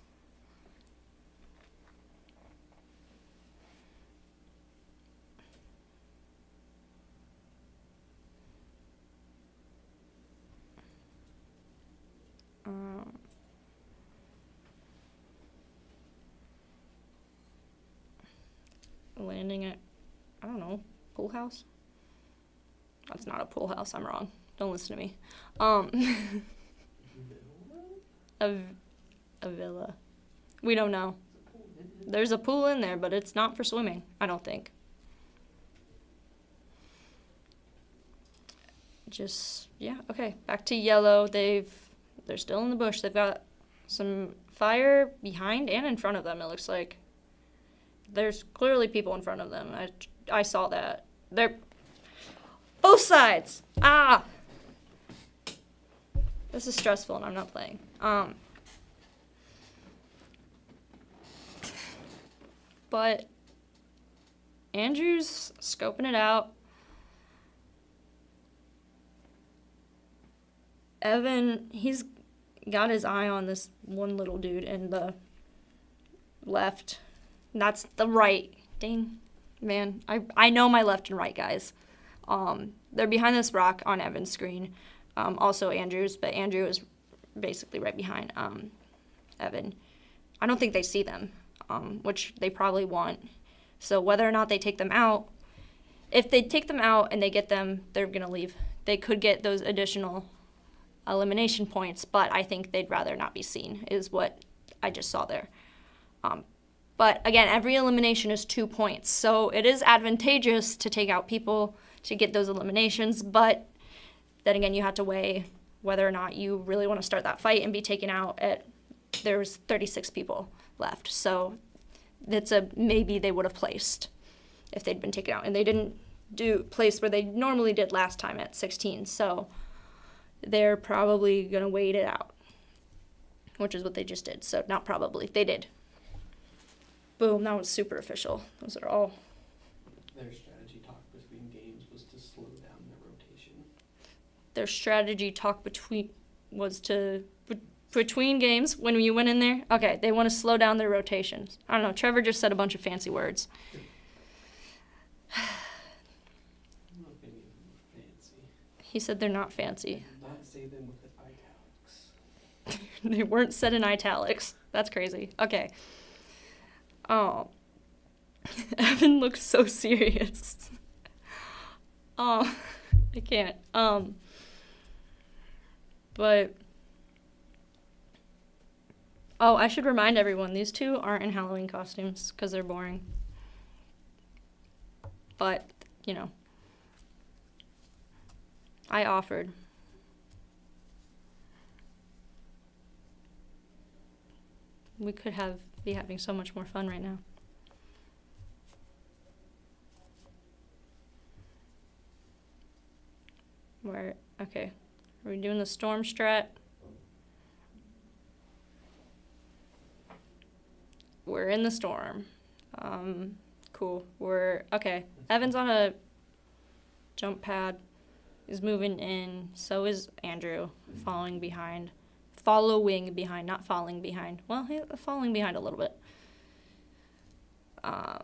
Landing at, I don't know, pool house? That's not a pool house, I'm wrong. Don't listen to me. A villa. We don't know. There's a pool in there, but it's not for swimming, I don't think. Just, yeah, okay. Back to yellow. They're still in the bush. They've got some fire behind and in front of them, it looks like. There's clearly people in front of them. I saw that. They're both sides. Ah! This is stressful and I'm not playing. But Andrew's scoping it out. Evan, he's got his eye on this one little dude in the left. That's the right. Dang, man. I know my left and right, guys. They're behind this rock on Evan's screen. Also Andrew's, but Andrew is basically right behind Evan. I don't think they see them, which they probably want. So whether or not they take them out, if they take them out and they get them, they're going to leave. They could get those additional elimination points, but I think they'd rather not be seen, is what I just saw there. But again, every elimination is 2 points, so it is advantageous to take out people to get those eliminations, but then again, you have to weigh whether or not you really want to start that fight and be taken out there's 36 people left, so that's maybe they would have placed if they'd been taken out, and they didn't place where they normally did last time at 16, so they're probably going to wait it out, which is what they just did, so not probably, they did. Boom, that was super official. Those are all. Their strategy talk between games was to slow down their rotation. Their strategy talk between games when you went in there? Okay, they want to slow down their rotations. I don't know, Trevor just said a bunch of fancy words. I'm not going to give them fancy. He said they're not fancy. I did not say them with italics. They weren't said in italics. That's crazy. Okay. Oh, Evan looks so serious. Oh, I can't. But, oh, I should remind everyone, these two aren't in Halloween costumes because they're boring. But, you know, I offered. We could be having so much more fun right now. Okay, are we doing the storm strat? We're in the storm. Cool, okay. Evan's on a jump pad, is moving in, so is Andrew, following behind, not falling behind. Well, falling behind a little bit. Oh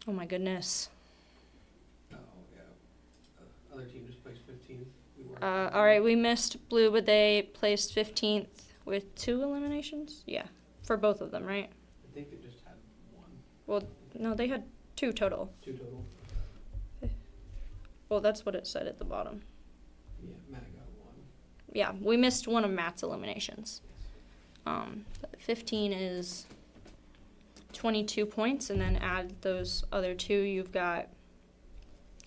my goodness. Oh, yeah. Other team just placed 15th. All right, we missed blue, but they placed 15th with 2 eliminations? Yeah, for both of them, right? I think they just had 1. Well, no, they had 2 total. 2 total. Well, that's what it said at the bottom. Yeah, Matt got 1. Yeah, we missed one of Matt's eliminations. 15 is 22 points, and then add those other 2, you've got,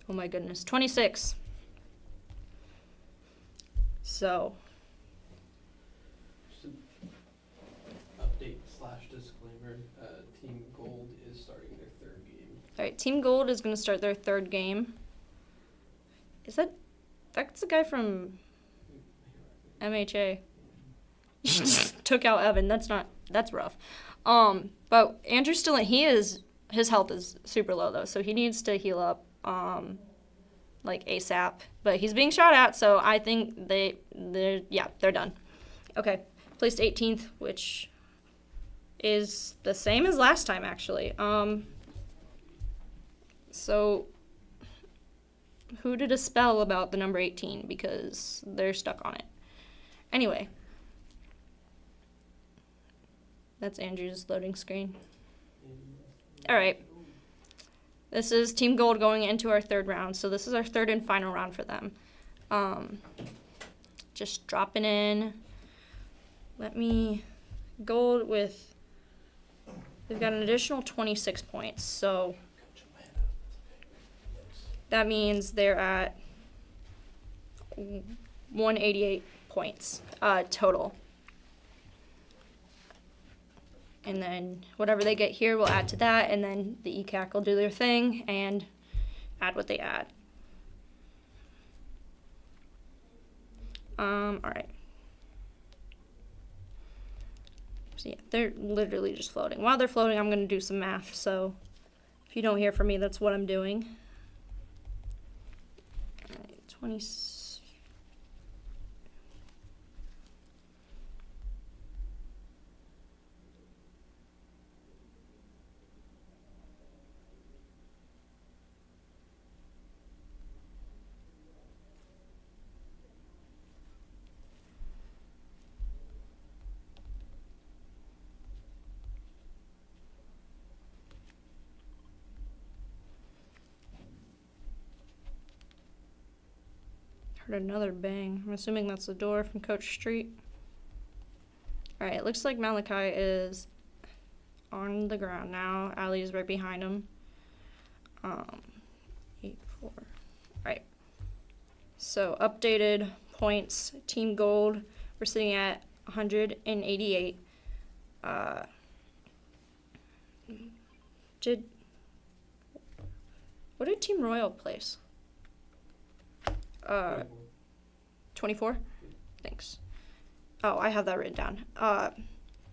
oh my goodness, 26. So. Just an update / disclaimer, Team Gold is starting their 3rd game. All right, Team Gold is going to start their 3rd game. That's the guy from MHA. Just took out Evan. That's rough. But Andrew's still in. His health is super low though, so he needs to heal up. like ASAP. But he's being shot at, so I think they're done. Okay, placed 18th, which is the same as last time actually. So who did a spell about the number 18 because they're stuck on it. Anyway, that's Andrew's loading screen. All right. This is Team Gold going into our third round. So this is our third and final round for them. Just dropping in. Let me Gold with, they've got an additional 26 points. So that means they're at 188 points total. And then whatever they get here will add to that, and then the ECAC will do their thing and add what they add. All right. So yeah, they're literally just floating. While they're floating, I'm going to do some math. So if you don't hear from me, that's what I'm doing. All right, 20. Heard another bang. I'm assuming that's the door from Coach Street. All right, it looks like Malachi is on the ground now. Ali is right behind him. 8-4. All right. So updated points. Team Gold, we're sitting at 188. What did Team Royal place? 24? Thanks. Oh, I have that written down.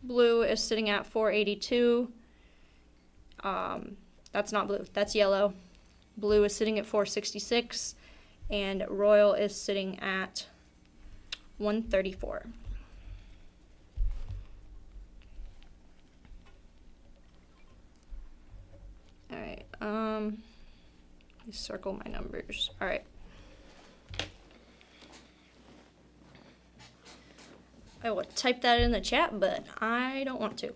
Blue is sitting at 482. That's not blue, that's yellow. Blue is sitting at 466, and Royal is sitting at 134. All right, let me circle my numbers. All right. I would type that in the chat, but I don't want to.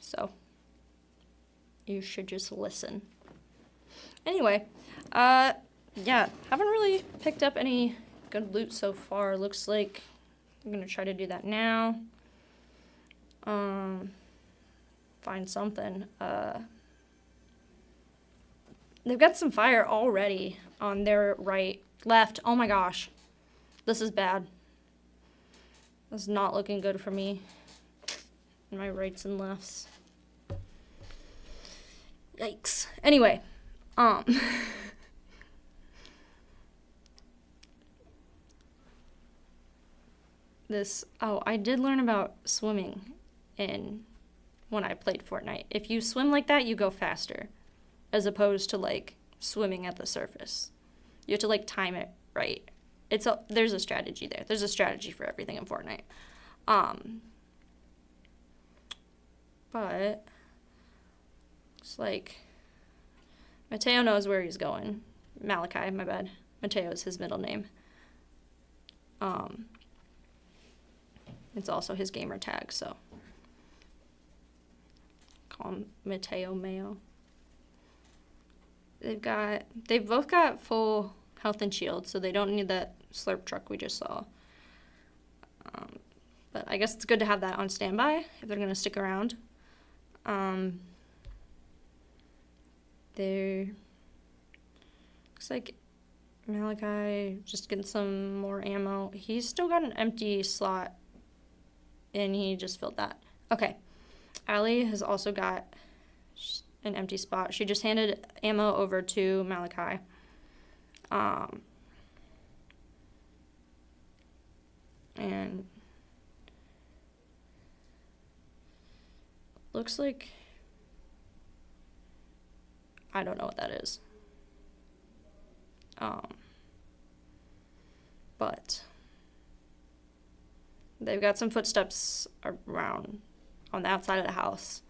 So, you should just listen. Anyway, yeah, haven't really picked up any good loot so far. Looks like I'm gonna try to do that now. Find something. They've got some fire already on their left. Oh my gosh, this is bad. This is not looking good for me. My rights and lefts. Yikes. Anyway, I did learn about swimming when I played Fortnite. If you swim like that, you go faster, as opposed to like swimming at the surface. You have to like time it right. There's a strategy there. There's a strategy for everything in Fortnite. But it's like Mateo knows where he's going. Malachi, my bad. Mateo is his middle name. It's also his gamer tag, so call him Mateo Mayo. They've both got full health and shield, so they don't need that slurp truck we just saw. But I guess it's good to have that on standby if they're going to stick around. Looks like Malachi just getting some more ammo. He's still got an empty slot, and he just filled that. Okay. Ali has also got an empty spot. She just handed ammo over to Malachi. And looks like, I don't know what that is. But they've got some footsteps around on the outside of the house.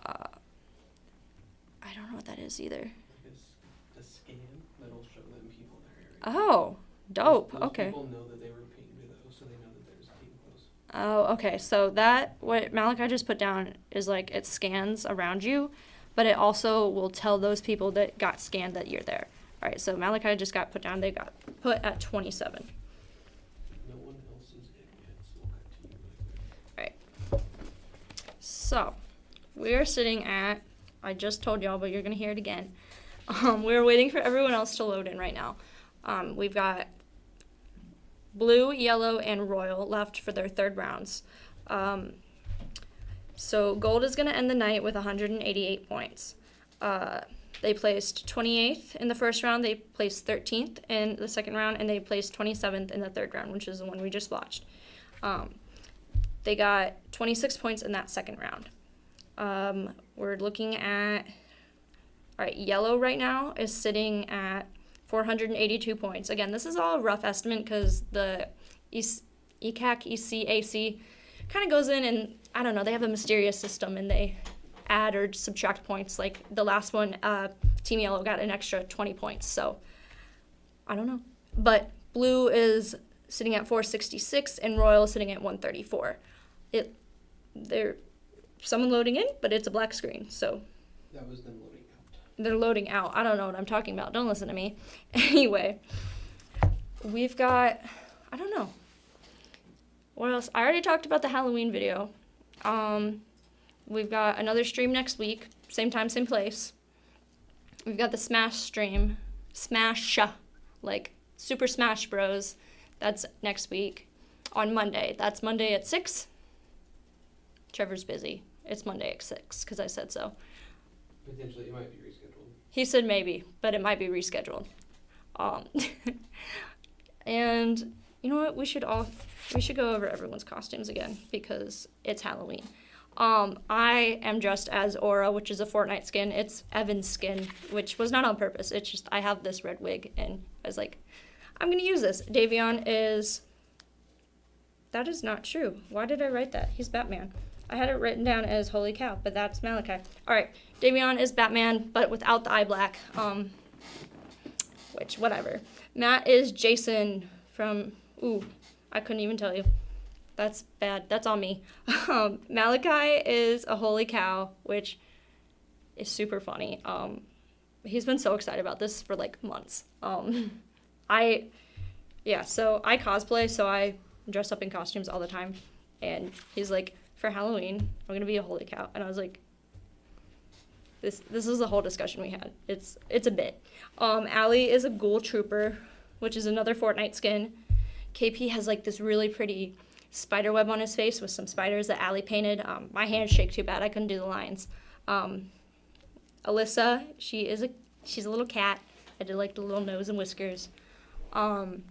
I don't know what that is either. A scan that'll show them people in their area. Oh, dope. Those Okay. people know that they were pinged with those, so they know that there's a team close. Oh, okay. So that, what Malachi just put down is like it scans around you, but it also will tell those people that got scanned that you're there. All right, so Malachi just got put down. They got put at 27. No one else is in yet, so we'll cut to you really quick. Right. So we are sitting at, I just told y'all, but you're going to hear it again. We're waiting for everyone else to load in right now. We've got blue, yellow, and royal left for their third rounds. So gold is going to end the night with 188 points. They placed 28th in the first round, they placed 13th in the second round, and they placed 27th in the third round, which is the one we just watched. They got 26 points in that second round. We're looking at, all right, yellow right now is sitting at 482 points. Again, this is all a rough estimate because the ECAC, ECAC kind of goes in and, I don't know, they have a mysterious system and they add or subtract points. Like the last one, Team Yellow got an extra 20 points. So I don't know. But blue is sitting at 466 and royal is sitting at 134. They're someone loading in, but it's a black screen. So That was them loading out. they're loading out. I don't know what I'm talking about. Don't listen to me. Anyway, we've got, I don't know. What else? I already talked about the Halloween video. We've got another stream next week, same time, same place. We've got the Smash stream, like Super Smash Bros. That's next week on Monday. That's Monday at 6. Trevor's busy. It's Monday at 6 because I said so. Potentially, it might be rescheduled. He said maybe, but it might be rescheduled. And you know what? We should go over everyone's costumes again because it's Halloween. I am dressed as Aura, which is a Fortnite skin. It's Evan's skin, which was not on purpose. It's just I have this red wig, and I was like, I'm gonna use this. Davion is. That is not true. Why did I write that? He's Batman. I had it written down as Holy Cow, but that's Malachi. All right, Davion is Batman, but without the eye black. Which whatever. Matt is Jason from. Ooh, I couldn't even tell you. That's bad. That's on me. Malachi is a Holy Cow, which is super funny. He's been so excited about this for like months. So I cosplay, so I dress up in costumes all the time. And he's like, for Halloween, I'm gonna be a Holy Cow. And I was like, this is the whole discussion we had. It's a bit. Allie is a Ghoul Trooper, which is another Fortnite skin. KP has like this really pretty spider web on his face with some spiders that Allie painted. My hands shake too bad. I couldn't do the lines. Alyssa, she's a little cat. I did like the little nose and whiskers. And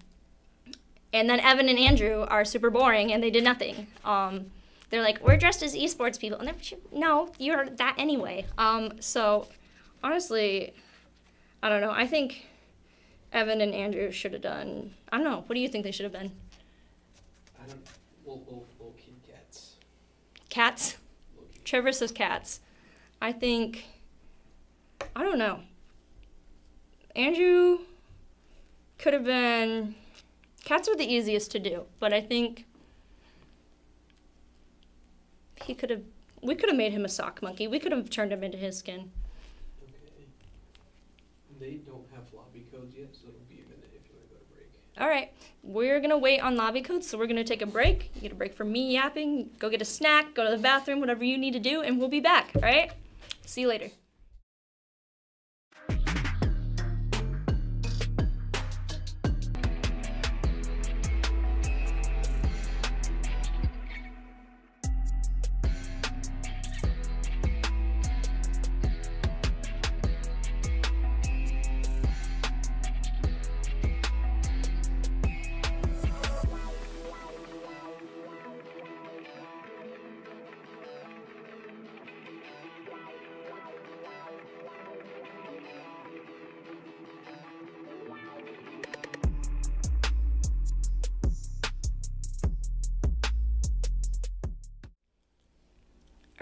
then Evan and Andrew are super boring and they did nothing. They're like, we're dressed as esports people. And no, you're that anyway. So honestly, I don't know. I think Evan and Andrew should have done, I don't know. What do you think they should have been? We'll keep cats. Cats? Trevor says cats. I think, I don't know. Andrew could have been, cats are the easiest to do, but I think we could have made him a sock monkey. We could have turned him into his skin. Okay. They don't have lobby codes yet, so it'll be a minute if you want to go to break. All right, we're gonna wait on lobby codes, so we're gonna take a break. You get a break from me yapping, go get a snack, go to the bathroom, whatever you need to do, and we'll be back, all right? See you later.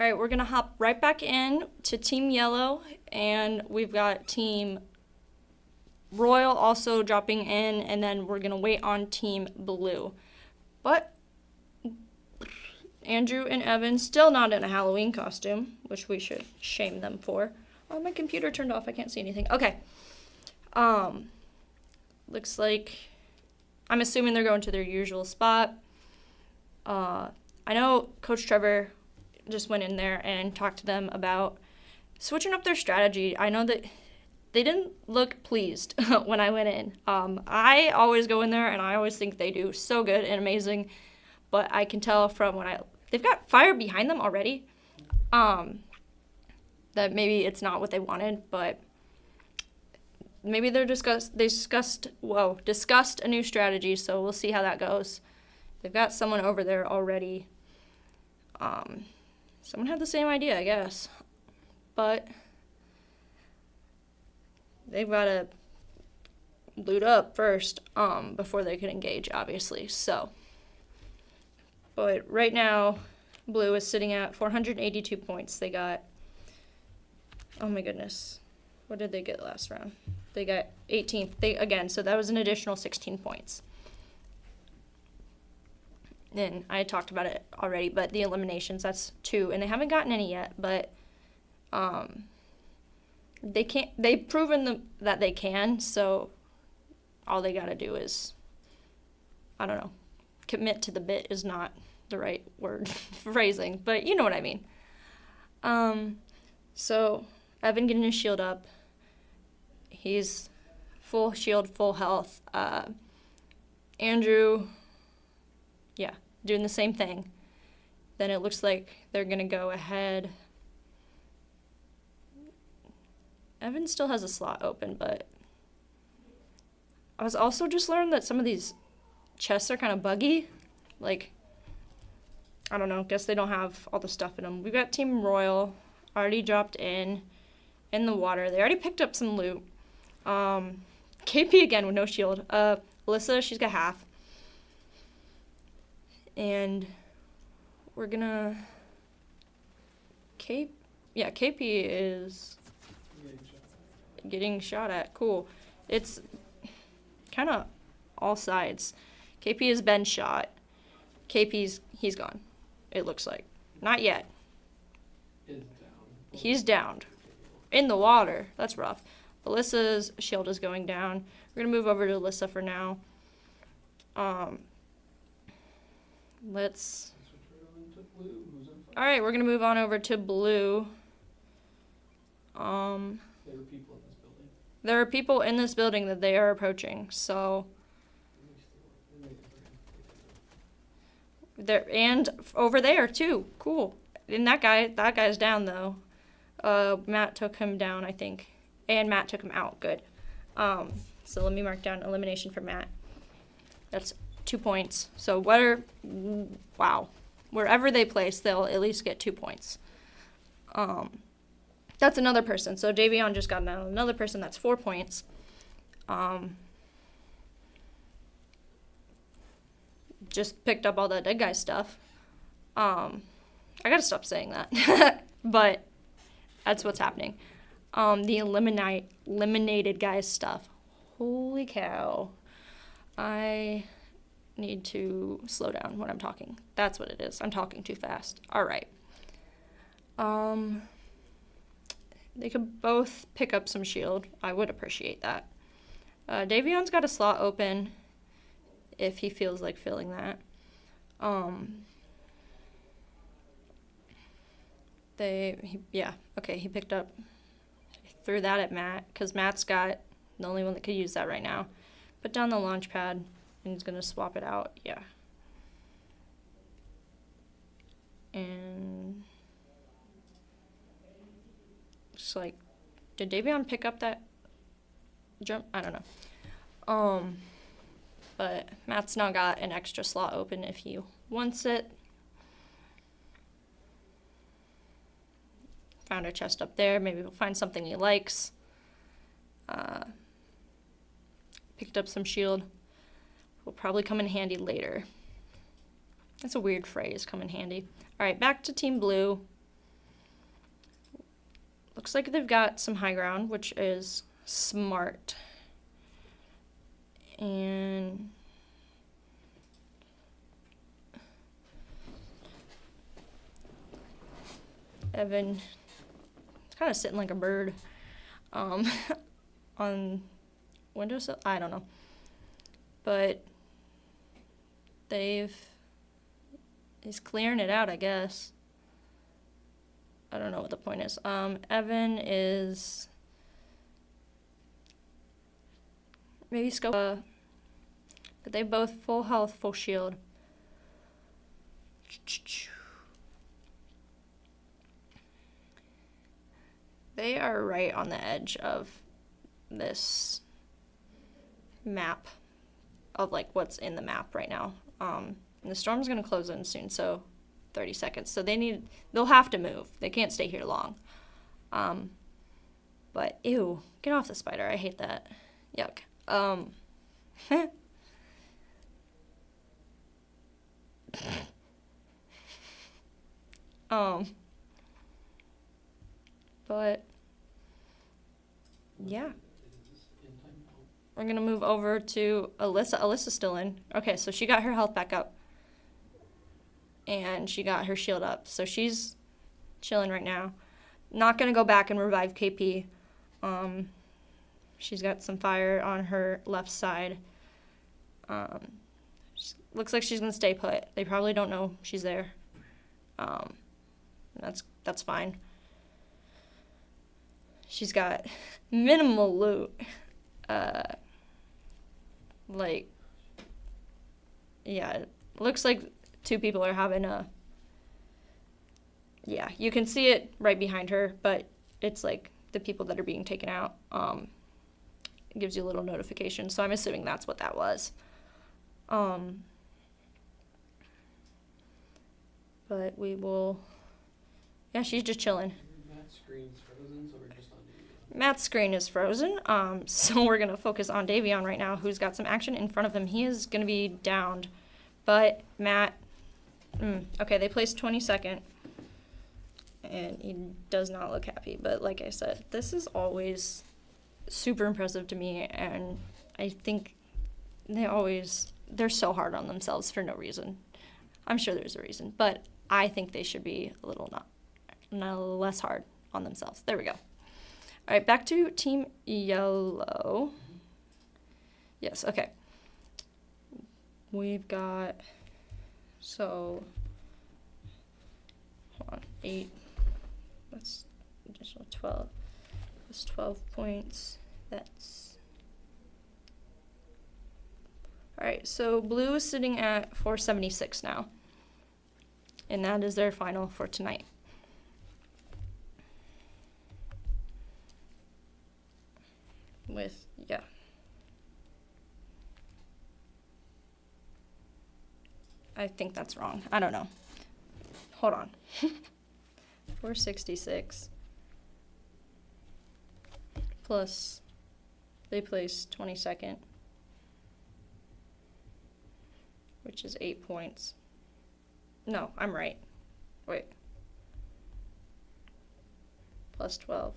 All right, we're going to hop right back in to Team Yellow, and we've got Team Royal also dropping in, and then we're going to wait on Team Blue. But Andrew and Evan still not in a Halloween costume, which we should shame them for. Oh, my computer turned off. I can't see anything. Okay. Looks like, I'm assuming they're going to their usual spot. I know Coach Trevor just went in there and talked to them about switching up their strategy. I know that they didn't look pleased when I went in. I always go in there and I always think they do so good and amazing, but I can tell from they've got fire behind them already, that maybe it's not what they wanted, but maybe they discussed a new strategy, so we'll see how that goes. They've got someone over there already. Someone had the same idea, I guess. But they've got to loot up first before they can engage, obviously. So, but right now, Blue is sitting at 482 points. They got, oh my goodness, what did they get last round? They got 18th. So that was an additional 16 points. And I talked about it already, but the eliminations, that's 2, and they haven't gotten any yet, but they've proven that they can, so all they got to do is, I don't know, commit to the bit is not the right word phrasing, but you know what I mean. So Evan getting his shield up. He's full shield, full health. Andrew, doing the same thing. Then it looks like they're going to go ahead. Evan still has a slot open, but I was also just learned that some of these chests are kind of buggy. Like, I don't know, guess they don't have all the stuff in them. We've got Team Royal already dropped in the water. They already picked up some loot. KP again with no shield. Alyssa, she's got half. And we're gonna KP is getting shot at. Cool. It's kind of all sides. KP has been shot. He's gone. It looks like. Not yet. He's downed. In the water. That's rough. Alyssa's shield is going down. We're gonna move over to Alyssa for now. Alright, we're gonna move on over to Blue. There are people in this building that they are approaching, so there, and over there too. Cool. And that guy's down though. Matt took him down, I think. And Matt took him out. Good. So let me mark down elimination for Matt. That's 2 points. So wherever they place, they'll at least get 2 points. That's another person. So Davion just got another person. That's 4 points. Just picked up all that dead guy stuff. I gotta stop saying that. But that's what's happening. The eliminated guys stuff. Holy cow. I need to slow down when I'm talking. That's what it is. I'm talking too fast. All right. They could both pick up some shield. I would appreciate that. Davion's got a slot open if he feels like filling that. He picked up, threw that at Matt, because Matt's got the only one that could use that right now. Put down the launch pad, and he's going to swap it out, And just like, did Davion pick up that jump? I don't know. But Matt's now got an extra slot open if he wants it. Found a chest up there. Maybe we'll find something he likes. Picked up some shield. Will probably come in handy later. That's a weird phrase, come in handy. All right, back to Team Blue. looks like they've got some high ground, which is smart. And Evan is kind of sitting like a bird on windowsill. I don't know. But he's clearing it out, I guess. I don't know what the point is. Evan is maybe scope, but they both full health, full shield. They are right on the edge of this map, of like what's in the map right now. And the storm's gonna close in soon, so 30 seconds. So they'll have to move. They can't stay here long. But ew, get off the spider. I hate that. Yuck. But yeah. We're gonna move over to Alyssa. Alyssa's still in. Okay, so she got her health back up. And she got her shield up. So she's chilling right now. Not gonna go back and revive KP. She's got some fire on her left side. Looks like she's gonna stay put. They probably don't know she's there. That's fine. She's got minimal loot. Like, yeah, it looks like two people are having yeah, you can see it right behind her, but it's like the people that are being taken out. It gives you a little notification, so I'm assuming that's what that was. But we will, yeah, she's just chilling. Matt's screen's frozen, so we're just on Davion. Matt's screen is frozen, so we're going to focus on Davion right now, who's got some action in front of him. He is going to be downed, but Matt, okay, they placed 22nd, and he does not look happy. But like I said, this is always super impressive to me, and I think they're so hard on themselves for no reason. I'm sure there's a reason, but I think they should be a little not less hard on themselves. There we go. All right, back to Team Yellow. Yes, okay. We've got, so, hold on, 8, that's additional 12, that's 12 points, that's, all right, so blue is sitting at 476 now, and that is their final for tonight. With, yeah. I think that's wrong. I don't know. Hold on. 466 plus they placed 22nd, which is 8 points. No, I'm right. Wait. Plus 12,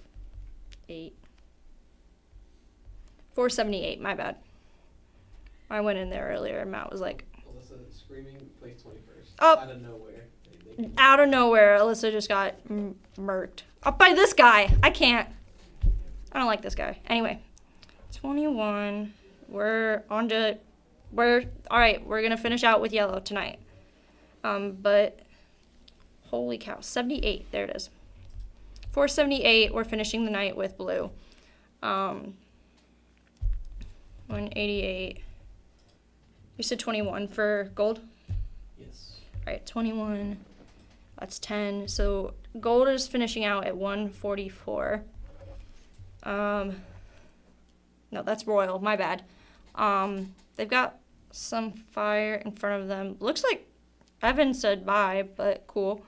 8. 478, my bad. I went in there earlier and Matt was like, Alyssa screaming, placed 21st. Oh. Out of nowhere. Out of nowhere, Alyssa just got murked. Up by this guy. I can't. I don't like this guy. Anyway, 21. We're on to, all right, we're going to finish out with yellow tonight. But, holy cow, 78. There it is. 478, we're finishing the night with blue. 188. You said 21 for gold? Yes. All right, 21. That's 10. So gold is finishing out at 144. No, that's royal. My bad. They've got some fire in front of them. Looks like Evan said bye, but cool.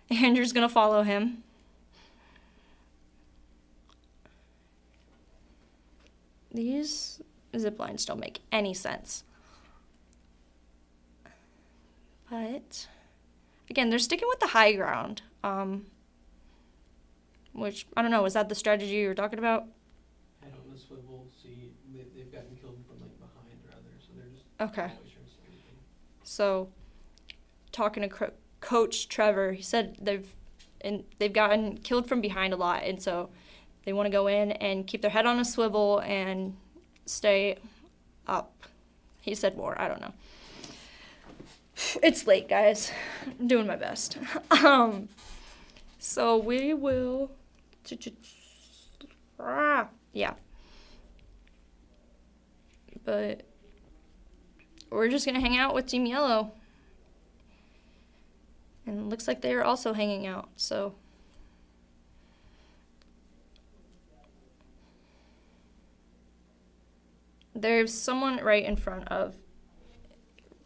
Andrew's gonna follow him. These zip lines don't make any sense. But again, they're sticking with the high ground. which, I don't know, is that the strategy you were talking about? Head on a swivel, see, they've gotten killed from like behind rather, so they're just Okay. always trying to see everything. So, talking to Coach Trevor, he said they've gotten killed from behind a lot, and so they want to go in and keep their head on a swivel and stay up. He said more. I don't know. It's late, guys. I'm doing my best. So we will. Yeah. But we're just gonna hang out with Team Yellow. And it looks like they are also hanging out, so. There's someone right in front of,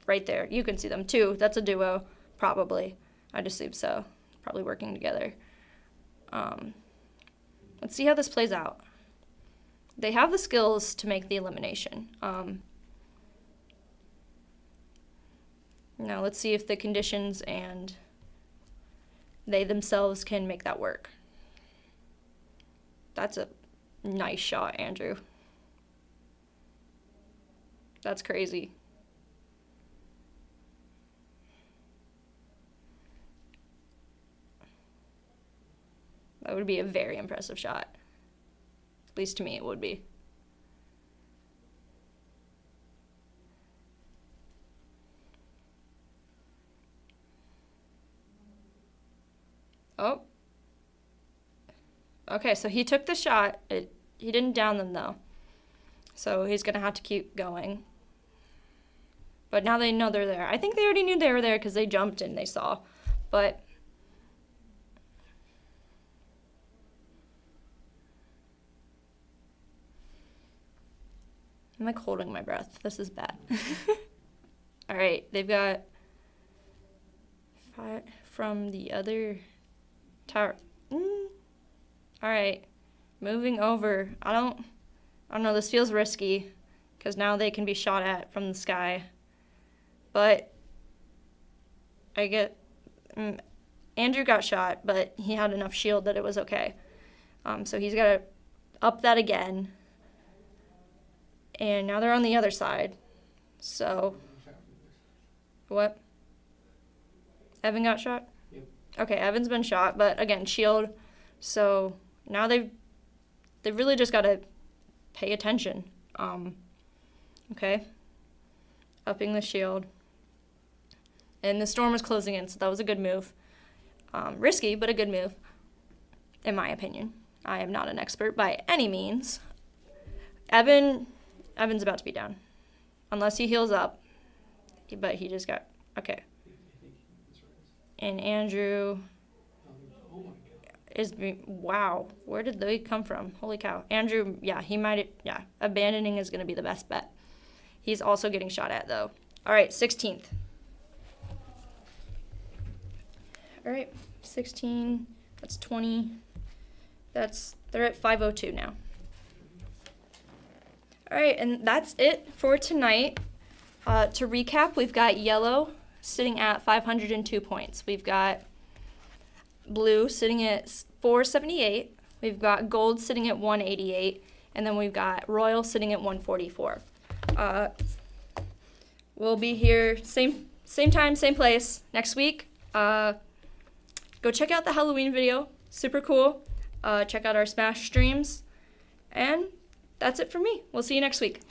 right there. You can see them too. That's a duo, probably. I just assume so. Probably working together. Let's see how this plays out. They have the skills to make the elimination. Now let's see if the conditions and they themselves can make that work. That's a nice shot, Andrew. That's crazy. That would be a very impressive shot. At least to me, it would be. Oh. Okay, so he took the shot. He didn't down them, though. So he's going to have to keep going. But now they know they're there. I think they already knew they were there because they jumped and they saw. But I'm like holding my breath. This is bad. All right, they've got 5 from the other tower. All right, moving over. I don't know. This feels risky because now they can be shot at from the sky. But I get Andrew got shot, but he had enough shield that it was okay. So he's got to up that again. And now they're on the other side. So what? Evan got shot? Yep. Okay, Evan's been shot, but again, shield. So now they've really just got to pay attention. Okay. Upping the shield. And the storm was closing in, so that was a good move. Risky, but a good move, in my opinion. I am not an expert by any means. Evan's about to be down. Unless he heals up. But he just got, okay. And Andrew is, wow, where did they come from? Holy cow. Andrew, yeah, abandoning is going to be the best bet. He's also getting shot at, though. All right, 16th. All right, 16, that's 20. They're at 502 now. All right, and that's it for tonight. To recap, we've got yellow sitting at 502 points. We've got blue sitting at 478. We've got gold sitting at 188. And then we've got royal sitting at 144. We'll be here same time, same place next week. Go check out the Halloween video. Super cool. Check out our Smash streams. And that's it for me. We'll see you next week.